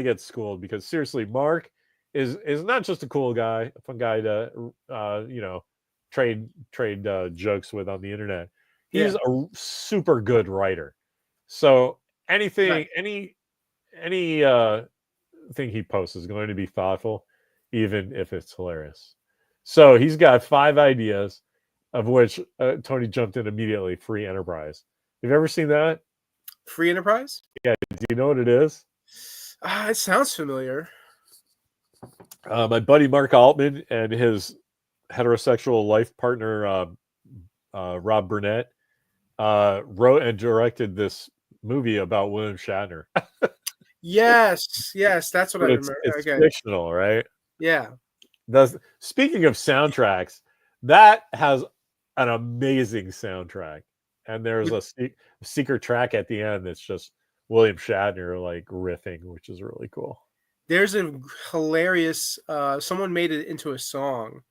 get schooled because seriously, Mark is not just a cool guy, a fun guy to trade jokes with on the internet. He's yeah. a super good writer. So Nice. any thing he posts is going to be thoughtful, even if it's hilarious. So he's got 5 ideas, of which Tony jumped in immediately. Free enterprise. Have you ever seen that? Free Enterprise? Yeah. Do you know what it is? It sounds familiar. My buddy Mark Altman and his heterosexual life partner Rob Burnett wrote and directed this movie about William Shatner. Yes, yes, that's what I But remember. it's Okay. fictional, right? Yeah. Speaking of soundtracks, that has an amazing soundtrack, and there's a secret track at the end that's just William Shatner like riffing, which is really cool. There's a hilarious someone made it into a song,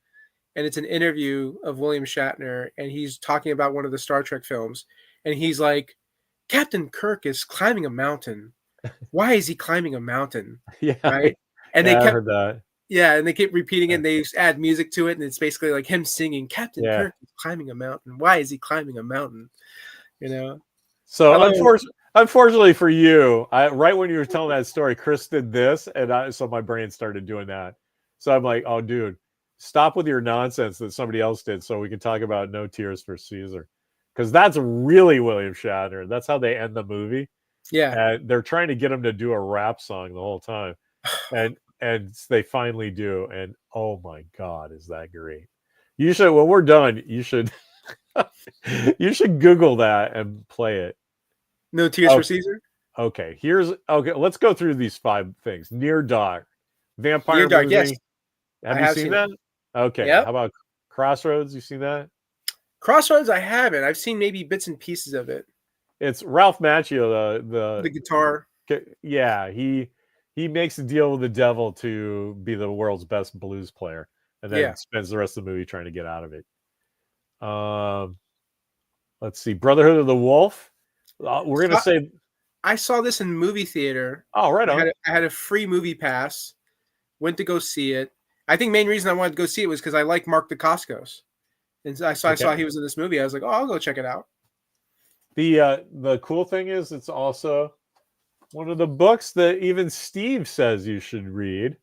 and it's an interview of William Shatner, and he's talking about one of the Star Trek films, and he's like, Captain Kirk is climbing a mountain. Why is he climbing a mountain? Yeah, Right? And they yeah, I kept heard that. Yeah, and they keep repeating it, Yeah. and they just add music to it, and it's basically like him singing, Captain Yeah. Kirk is climbing a mountain. Why is he climbing a mountain? You know? I So love it. unfortunately for you, right when you were telling that story, Chris did this, and so my brain started doing that. So I'm like, oh, dude, stop with your nonsense that somebody else did, so we can talk about No Tears for Caesar, because that's really William Shatner. That's how they end the movie, Yeah. and they're trying to get him to do a rap song the whole time, and they finally do, and oh my god, is that great? You should, when we're done, you should you should Google that and play it. No Tears for Caesar? Okay, let's go through these 5 things. Near Dark, Near vampire Dark, yes. movie. I Have you have seen seen it. that? Okay, Yep. how about Crossroads? You seen that? Crossroads, I haven't. I've seen maybe bits and pieces of it. It's Ralph Macchio, The guitar. yeah, he makes a deal with the devil to be the world's best blues player, and then Yeah. spends the rest of the movie trying to get out of it. Um, let's see, Brotherhood of the Wolf. We're gonna say, I saw this in movie theater. oh, right on. I had a free movie pass. Went to go see it. I think main reason I wanted to go see it was because I like Mark Dacascos, and so I saw he was in this movie. I was like, oh, I'll go check it out. The cool thing is, it's also one of the books that even Steve says you should read.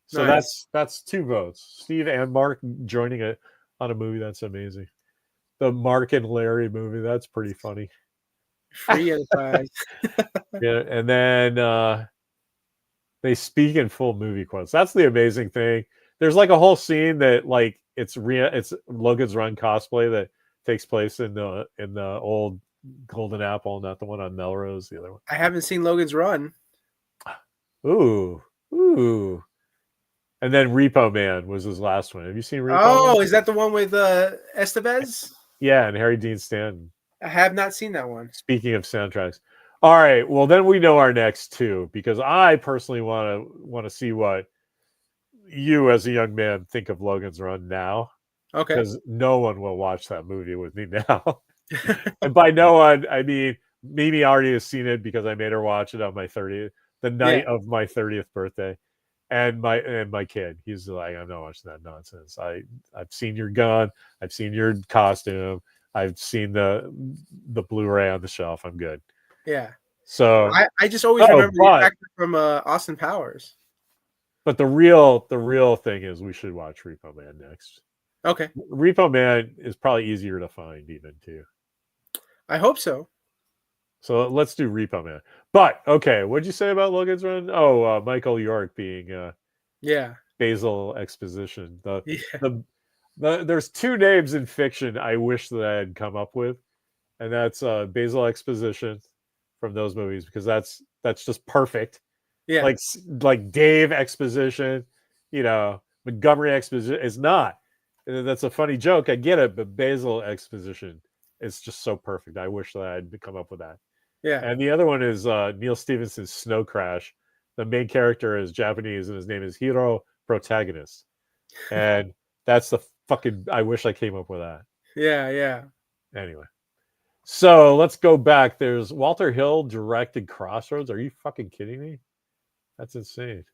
So Nice. that's 2 votes. Steve and Mark joining it on a movie. That's amazing. The Mark and Larry movie. That's pretty funny. Free enterprise. Yeah, and then they speak in full movie quotes. That's the amazing thing. There's like a whole scene that like it's Logan's Run cosplay that takes place in the old Golden Apple, not the one on Melrose, the other one. I haven't seen Logan's Run. Ooh. And then Repo Man was his last one. Have you seen Repo Man? Is that the one with Estevez? Yeah, and Harry Dean Stanton. I have not seen that one. Speaking of soundtracks. All right, well then we know our next 2, because I personally want to see what you as a young man think of Logan's Run now. Okay. Because no one will watch that movie with me now. And by no one, I mean Mimi already has seen it because I made her watch it on my 30th, the night of my 30th birthday. And my kid, he's like, I'm not watching that nonsense. I've seen your gun, I've seen your costume, I've seen the Blu-ray on the shelf. I'm good. Yeah. So I just always remember the actor from Austin Powers. But the real thing is we should watch Repo Man next. Okay. Repo Man is probably easier to find even too. I hope so. So let's do Repo Man. But okay, what'd you say about Logan's Run? Oh, Michael York being Basil Exposition. There's 2 names in fiction I wish that I had come up with, and that's Basil Exposition from those movies, because that's just perfect. Yeah. Like Dave Exposition, Montgomery Exposition is not. That's a funny joke. I get it, but Basil Exposition is just so perfect. I wish that I'd come up with that. Yeah. And the other one is Neil Stephenson's Snow Crash. The main character is Japanese, and his name is Hiro Protagonist. And that's the fucking. I wish I came up with that. Yeah. Anyway, so let's go back. There's Walter Hill directed Crossroads. Are you fucking kidding me? That's insane.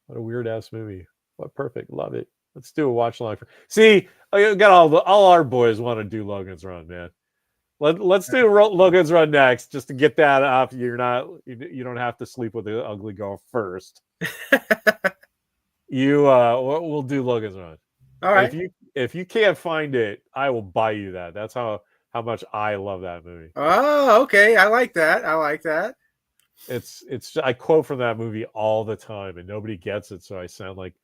What a weird ass movie. What perfect. Love it. Let's do a watch along. See, I got all our boys want to do Logan's Run, man. Let's do Logan's Run next, just to get that up. You don't have to sleep with the ugly girl first. We'll do Logan's Run. All right. If you can't find it, I will buy you that. That's how much I love that movie. Oh, okay. I like that. It's I quote from that movie all the time, and nobody gets it, so I sound like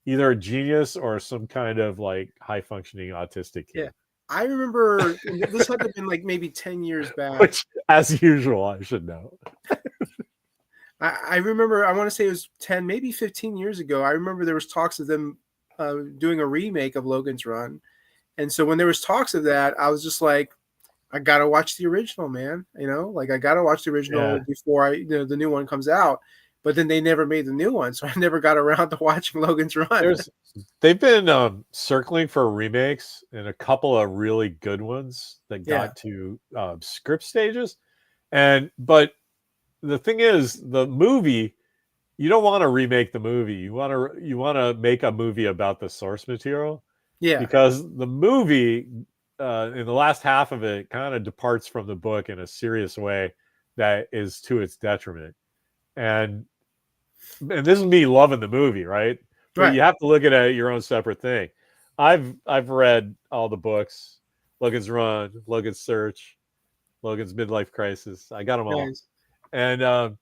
either a genius or some kind of like high functioning autistic kid. Yeah. I remember this had to have been like maybe 10 years back. Which, as usual, I should know. I remember, I want to say it was 10, maybe 15 years ago. I remember there was talks of them doing a remake of Logan's Run. And so when there was talks of that, I was just like, I got to watch the original, man. I got to watch the original before the new one comes out. But then they never made the new one, so I never got around to watching Logan's Run. They've been circling for remakes, and a couple of really good ones that got to script stages. But the thing is, the movie, you don't want to remake the movie. You want to make a movie about the source material. Yeah. Because the movie, in the last half of it, kind of departs from the book in a serious way that is to its detriment. And this is me loving the movie, right? But you have to look at it your own separate thing. I've read all the books: Logan's Run, Logan's Search, Logan's Midlife Crisis. I got them all, and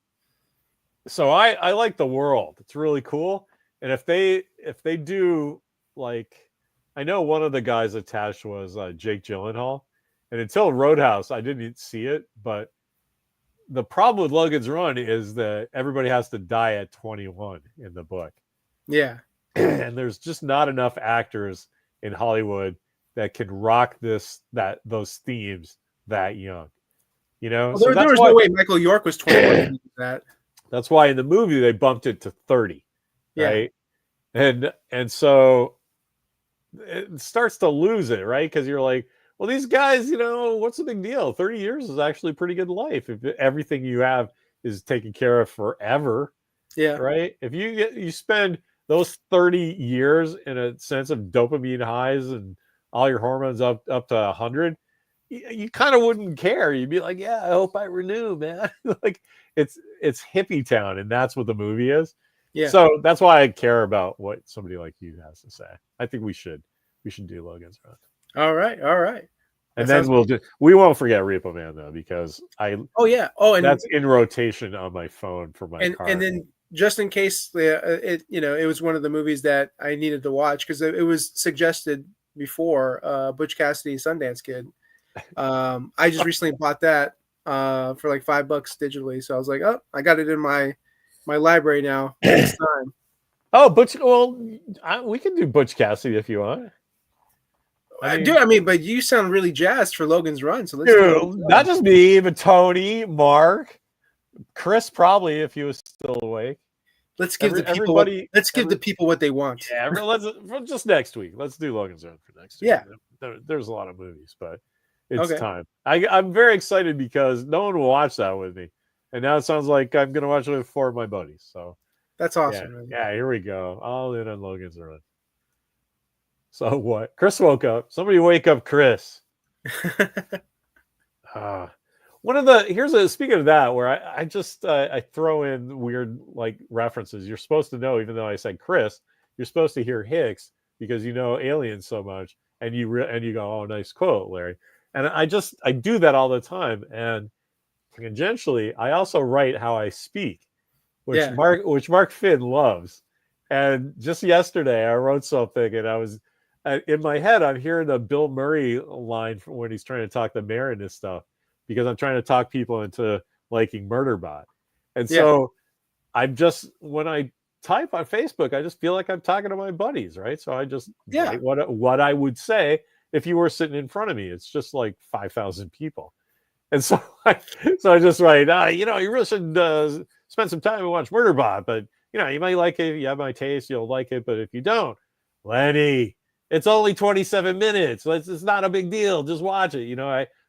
so I like the world. It's really cool. And if they do, like, I know one of the guys attached was Jake Gyllenhaal, and until Roadhouse, I didn't see it, but the problem with Logan's Run is that everybody has to die at 21 in the book. Yeah. And there's just not enough actors in Hollywood that can rock those themes that young. You know, Well, so there that's was why no way Michael York was 21 when he did that. that's why in the movie they bumped it to 30, Yeah. right? And so it starts to lose it, right? Because you're like, well, these guys, what's the big deal? 30 years is actually a pretty good life if everything you have is taken care of forever, Yeah. right? If you spend those 30 years in a sense of dopamine highs and all your hormones up to 100, you kind of wouldn't care. You'd be like, yeah, I hope I renew, man. Like it's hippie town, and that's what the movie is. Yeah. So that's why I care about what somebody like you has to say. I think we should do Logan's Run. All right. All right. And That then sounds we won't forget Repo Man though, because Oh yeah. Oh, and that's in rotation on my phone for my car. and then just in case it was one of the movies that I needed to watch because it was suggested before, Butch Cassidy and Sundance Kid. I just recently bought that for like $5 digitally, so I was like, oh, I got it in my library now. It's time. Oh, Butch. Well, we can do Butch Cassidy if you want. But you sound really jazzed for Logan's Run, so let's do it. Not just me, but Tony, Mark, Chris, probably if he was still awake. Let's give the people what they want. Yeah, let's just next week. Let's do Logan's Run for next week. Yeah, there's a lot of movies, but it's time. I'm very excited because no one will watch that with me, and now it sounds like I'm going to watch it with 4 of my buddies. So that's awesome. Yeah, here we go. All in on Logan's Run. So what? Chris woke up. Somebody wake up Chris. Speaking of that, where I throw in weird like references. You're supposed to know, even though I said Chris, you're supposed to hear Hicks because you know aliens so much, and you go, oh, nice quote, Larry. And I do that all the time, and tangentially, I also write how I speak, which Mark Finn loves. And just yesterday, I wrote something, and I was in my head, I'm hearing the Bill Murray line from when he's trying to talk the mayor and this stuff, because I'm trying to talk people into liking Murderbot. And so when I type on Facebook, I just feel like I'm talking to my buddies, right? So I just write what I would say if you were sitting in front of me. It's just like 5,000 people. And so I just write, you really should spend some time and watch Murderbot, but you might like it. If you have my taste, you'll like it. But if you don't, Lenny, it's only 27 minutes. It's not a big deal. Just watch it.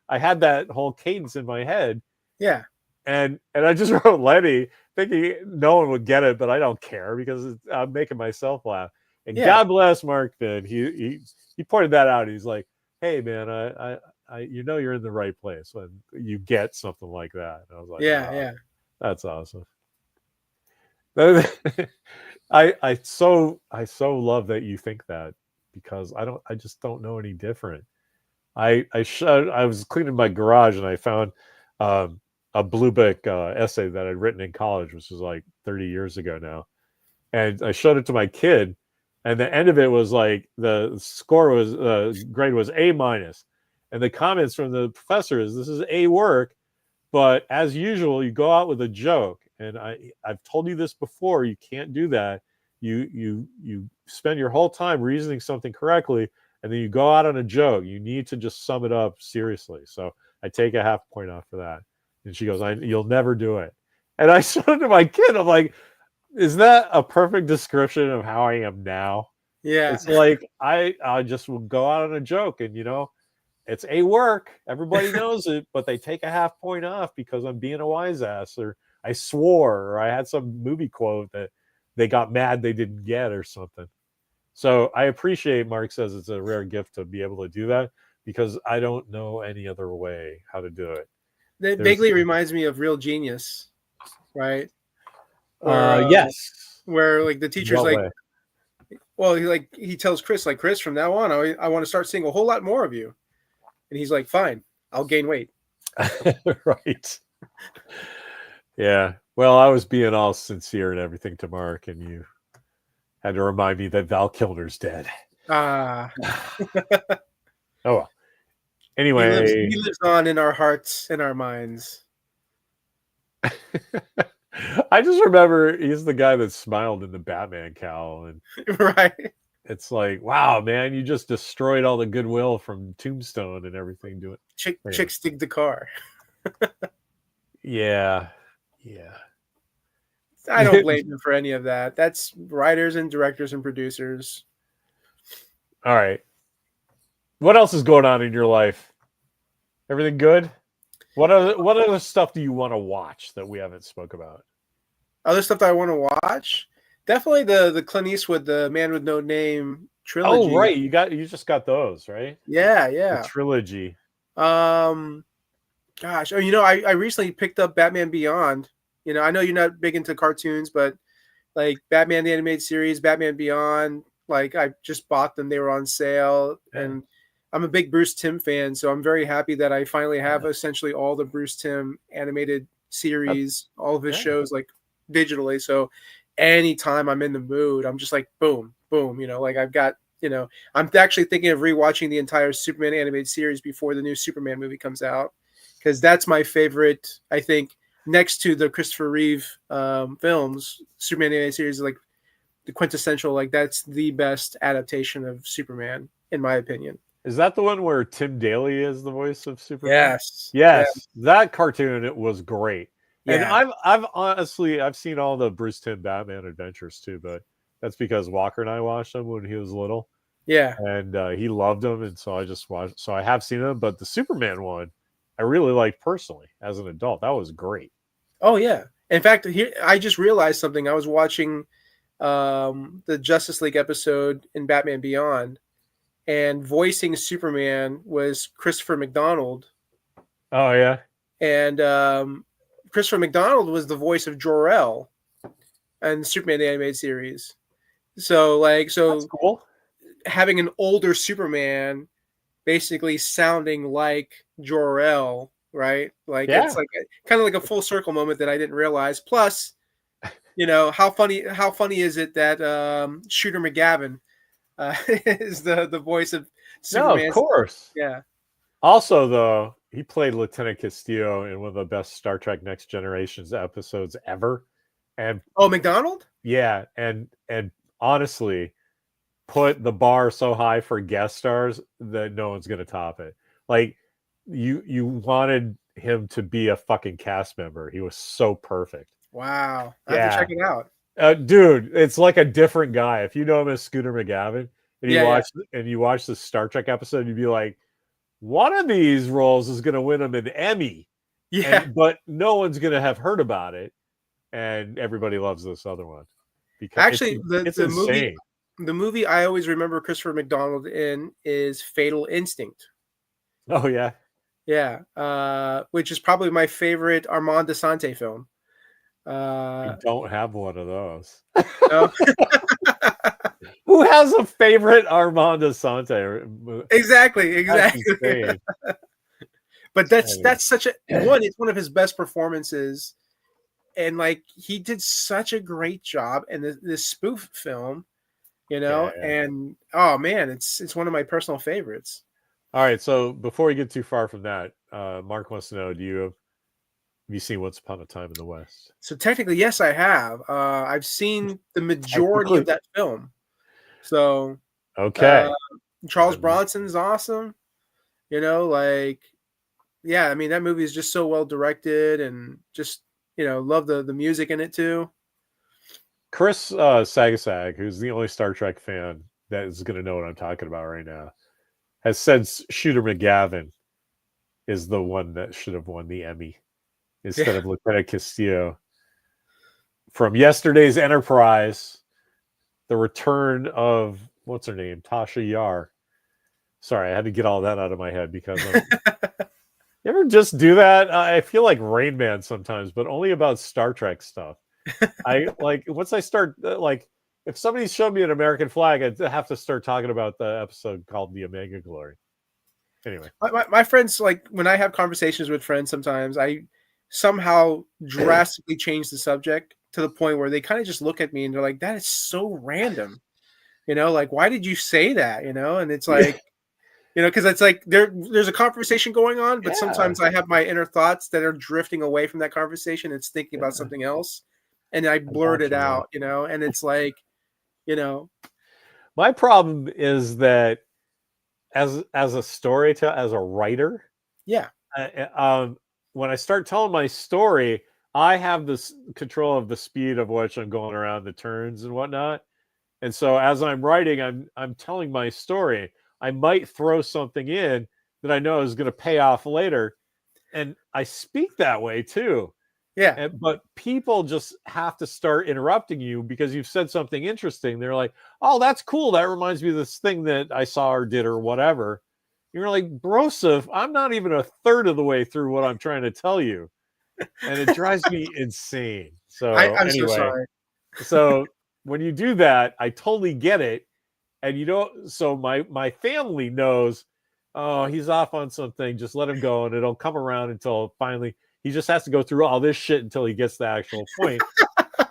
I had that whole cadence in my head. Yeah. And I just wrote Lenny thinking no one would get it, but I don't care because I'm making myself laugh. And God bless Mark Finn. He pointed that out. He's like, hey man, I you're in the right place when you get something like that. And I was like, yeah, that's awesome. I so love that you think that, because I just don't know any different. I was cleaning my garage and I found a Blue Book essay that I'd written in college, which was like 30 years ago now, and I showed it to my kid, and the end of it was like the score was grade was A-, and the comments from the professor is, this is A work, but as usual you go out with a joke, and I've told you this before, you can't do that. You spend your whole time reasoning something correctly, and then you go out on a joke. You need to just sum it up seriously. So I take a half point off for that. And she goes, you'll never do it. And I showed it to my kid. I'm like, is that a perfect description of how I am now? Yeah. It's like, I just will go out on a joke, and it's a work. Everybody knows it, but they take a half point off because I'm being a wise ass, or I swore, or I had some movie quote that they got mad they didn't get or something. So I appreciate Mark says it's a rare gift to be able to do that, because I don't know any other way how to do it. That vaguely reminds me of Real Genius, right? Yes. Where like the teacher's he tells Chris, like, Chris, from now on, I want to start seeing a whole lot more of you. And he's like, fine, I'll gain weight. Right. Yeah. Well, I was being all sincere and everything to Mark, and you had to remind me that Val Kilmer's dead. Oh well. Anyway, he lives on in our hearts and our minds. I just remember he's the guy that smiled in the Batman cowl, and right. it's like, wow, man, you just destroyed all the goodwill from Tombstone and everything. Do it. Chick stick the car. Yeah, yeah. I don't blame them for any of that. That's writers and directors and producers. All right. What else is going on in your life? Everything good? What other stuff do you want to watch that we haven't spoke about? Other stuff that I want to watch, definitely the Clint Eastwood, the Man with No Name Oh, trilogy. right. You just got those, right? Yeah, The yeah. trilogy. Gosh, oh, I recently picked up Batman Beyond. I know you're not big into cartoons, but like Batman the Animated Series, Batman Beyond, like I just bought them. They were on sale, Yeah. and I'm a big Bruce Timm fan, so I'm very happy that I finally have essentially all the Bruce Timm animated series, all of his shows, like digitally. So anytime I'm in the mood, I'm just like boom, boom. Like I've got. I'm actually thinking of rewatching the entire Superman animated series before the new Superman movie comes out, because that's my favorite. I think next to the Christopher Reeve films, Superman animated series is like the quintessential. Like that's the best adaptation of Superman, in my opinion. Is that the one where Tim Daly is the voice of Superman? Yes. Yes, that cartoon, it was great. And Yeah. I've honestly I've seen all the Bruce Timm Batman adventures too, but that's because Walker and I watched them when he was little, Yeah. and he loved them, and so I just watched. So I have seen them, but the Superman one, I really liked personally as an adult. That was great. Oh yeah. In fact, here I just realized something. I was watching the Justice League episode in Batman Beyond, and voicing Superman was Christopher McDonald. Oh yeah, And Christopher McDonald was the voice of Jor-El and Superman the animated series. So that's cool. having an older Superman basically sounding like Jor-El, right? Like Yeah. it's like kind of like a full circle moment that I didn't realize. Plus, how funny is it that Shooter McGavin is the voice of No, of Superman? course. Yeah. Also, though, he played Lieutenant Castillo in one of the best Star Trek Next Generations episodes ever. And Oh, McDonald? yeah, and honestly, put the bar so high for guest stars that no one's gonna top it. Like you wanted him to be a fucking cast member. He was so perfect. Wow. I have to Yeah. check it out. Dude, it's like a different guy. If you know him as Scooter McGavin and Yeah. you watch the Star Trek episode, you'd be like, one of these roles is going to win him an Emmy, Yeah. but no one's going to have heard about it, and everybody loves this other one because Actually, it's the movie insane. I always remember Christopher McDonald in is Fatal Instinct. Oh yeah, Yeah, which is probably my favorite Armand Desante film. I don't have one of those. No? Who has a favorite Armand Asante? Exactly. That's insane. But that's such a one. It's one of his best performances, and like he did such a great job in this spoof film, Yeah. And oh man, it's one of my personal favorites. All right, so before we get too far from that, Mark wants to know: have you seen Once Upon a Time in the West? So technically, yes, I have. I've seen the majority of that film. So okay, Charles Bronson's awesome. Yeah, I mean that movie is just so well directed, and just love the music in it too. Chris Sagasag, who's the only Star Trek fan that is going to know what I'm talking about right now, has said Shooter McGavin is the one that should have won the Emmy instead of Lieutenant Castillo. From yesterday's Enterprise, the return of what's her name, Tasha Yar. Sorry, I had to get all that out of my head because you ever just do that? I feel like Rain Man sometimes, but only about Star Trek stuff. I like once I start like if somebody's showing me an American flag, I'd have to start talking about the episode called The Omega Glory. Anyway, my friends, like when I have conversations with friends, sometimes I somehow drastically change the subject to the point where they kind of just look at me and they're like, "That is so random," like why did you say that, and it's like. Because it's like there's a conversation going on, but sometimes I have my inner thoughts that are drifting away from that conversation. It's thinking about something else, and I blurt it out, and it's like, My problem is that as a storyteller, as a writer, Yeah. when I start telling my story, I have this control of the speed of which I'm going around the turns and whatnot. And so as I'm writing, I'm telling my story. I might throw something in that I know is going to pay off later, and I speak that way too. Yeah. But people just have to start interrupting you because you've said something interesting. They're like, "Oh, that's cool. That reminds me of this thing that I saw or did or whatever." You're like, "Broseph, I'm not even a third of the way through what I'm trying to tell you," and it drives me insane. So I'm so anyway, sorry. so when you do that, I totally get it. And you know, so my family knows, oh, he's off on something, just let him go, and it'll come around until finally he just has to go through all this shit until he gets to the actual point.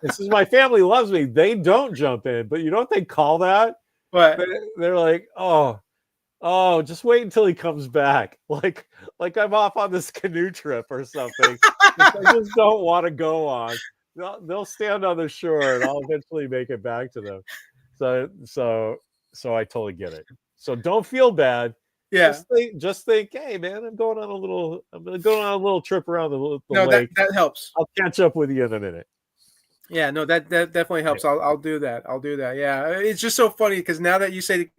And since my family loves me, they don't jump in. But you know what they call that? But They're like, oh, just wait until he comes back. Like I'm off on this canoe trip or something. Which I just don't want to go on. They'll stand on the shore and I'll eventually make it back to them. So I totally get it. So don't feel bad. yeah. Just think, hey man, I'm going on a little trip around the No, lake. that helps. I'll catch up with you in a minute. Yeah, no, that definitely helps. I'll do that. I'll do that. Yeah, it's just so funny because now that you say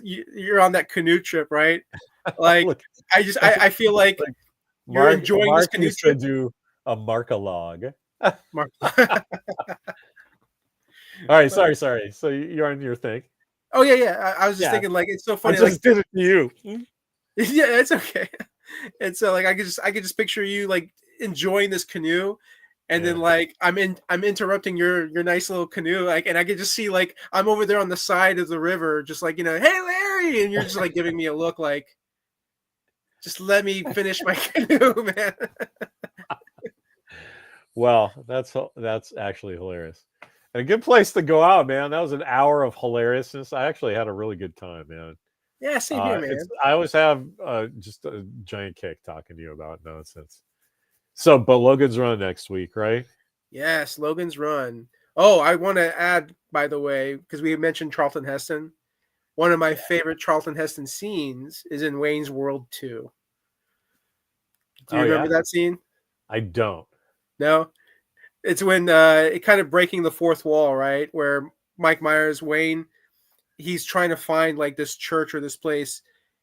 you're on that canoe trip, right? Like, Look, I feel like like you're Mark enjoying this Mark canoe used to trip. do a Markalog. Mark. All right, sorry. So you're on your thing. Oh yeah, yeah. I was just Yeah, thinking like it's so I funny. Like, just did it to you. yeah, it's okay. And so like I could just picture you like enjoying this canoe, and then Yeah. like I'm interrupting your nice little canoe, like, and I could just see like I'm over there on the side of the river, just like, hey Larry, and you're just like giving me a look like, just let me finish my canoe, man. Well, that's actually hilarious. And a good place to go out, man. That was an hour of hilariousness. I actually had a really good time, man. Yeah, same here, It's man. I always have just a giant kick talking to you about nonsense. So, but Logan's Run next week, right? Yes, Logan's Run. Oh, I want to add, by the way, because we mentioned Charlton Heston. One of my favorite Charlton Heston scenes is in Wayne's World 2. Do you Oh remember yeah, that scene? I don't. No? It's when it kind of breaking the fourth wall, right? Where Mike Myers, Wayne, he's trying to find like this church or this place,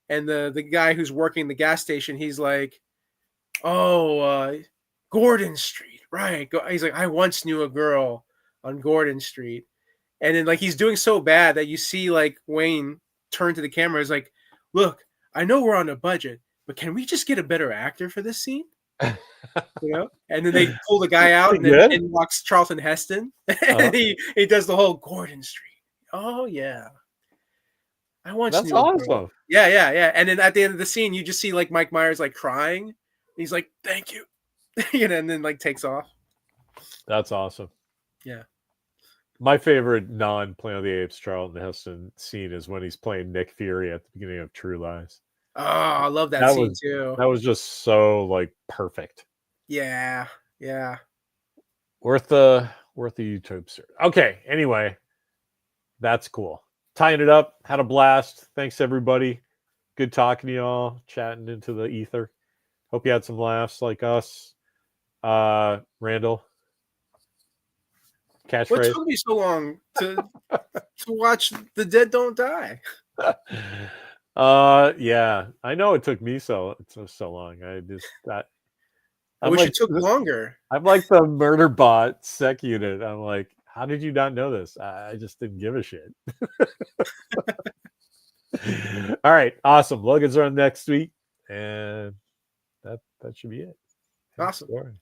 and the guy who's working the gas station, he's like, "Oh, Gordon Street, right?" He's like, "I once knew a girl on Gordon Street," and then like he's doing so bad that you see like Wayne turn to the camera, is like, "Look, I know we're on a budget, but can we just get a better actor for this scene?" And then they pull the guy out, Pretty and then good. in walks Charlton Heston, Uh-huh. and he does the whole Gordon Street. Oh yeah, I once That's knew a girl. awesome. Yeah, yeah, yeah. And then at the end of the scene, you just see like Mike Myers like crying. He's like, "Thank you," and then like takes off. That's awesome. Yeah. My favorite non-Planet of the Apes Charlton Heston scene is when he's playing Nick Fury at the beginning of True Lies. Oh, I love that That scene was too. that was just so like perfect. Yeah, yeah. Worth the YouTube search. Okay, anyway, that's cool. Tying it up, had a blast. Thanks everybody. Good talking to y'all, chatting into the ether. Hope you had some laughs like us. Randall, What catchphrase. took me so long to watch The Dead Don't Die? Yeah, I know it took me so long. I just that I I'm wish like it took longer. I'm like the murder bot sec unit. I'm like, how did you not know this? I just didn't give a shit. All right, awesome. Logan's on next week, and that should be it. Awesome. Story.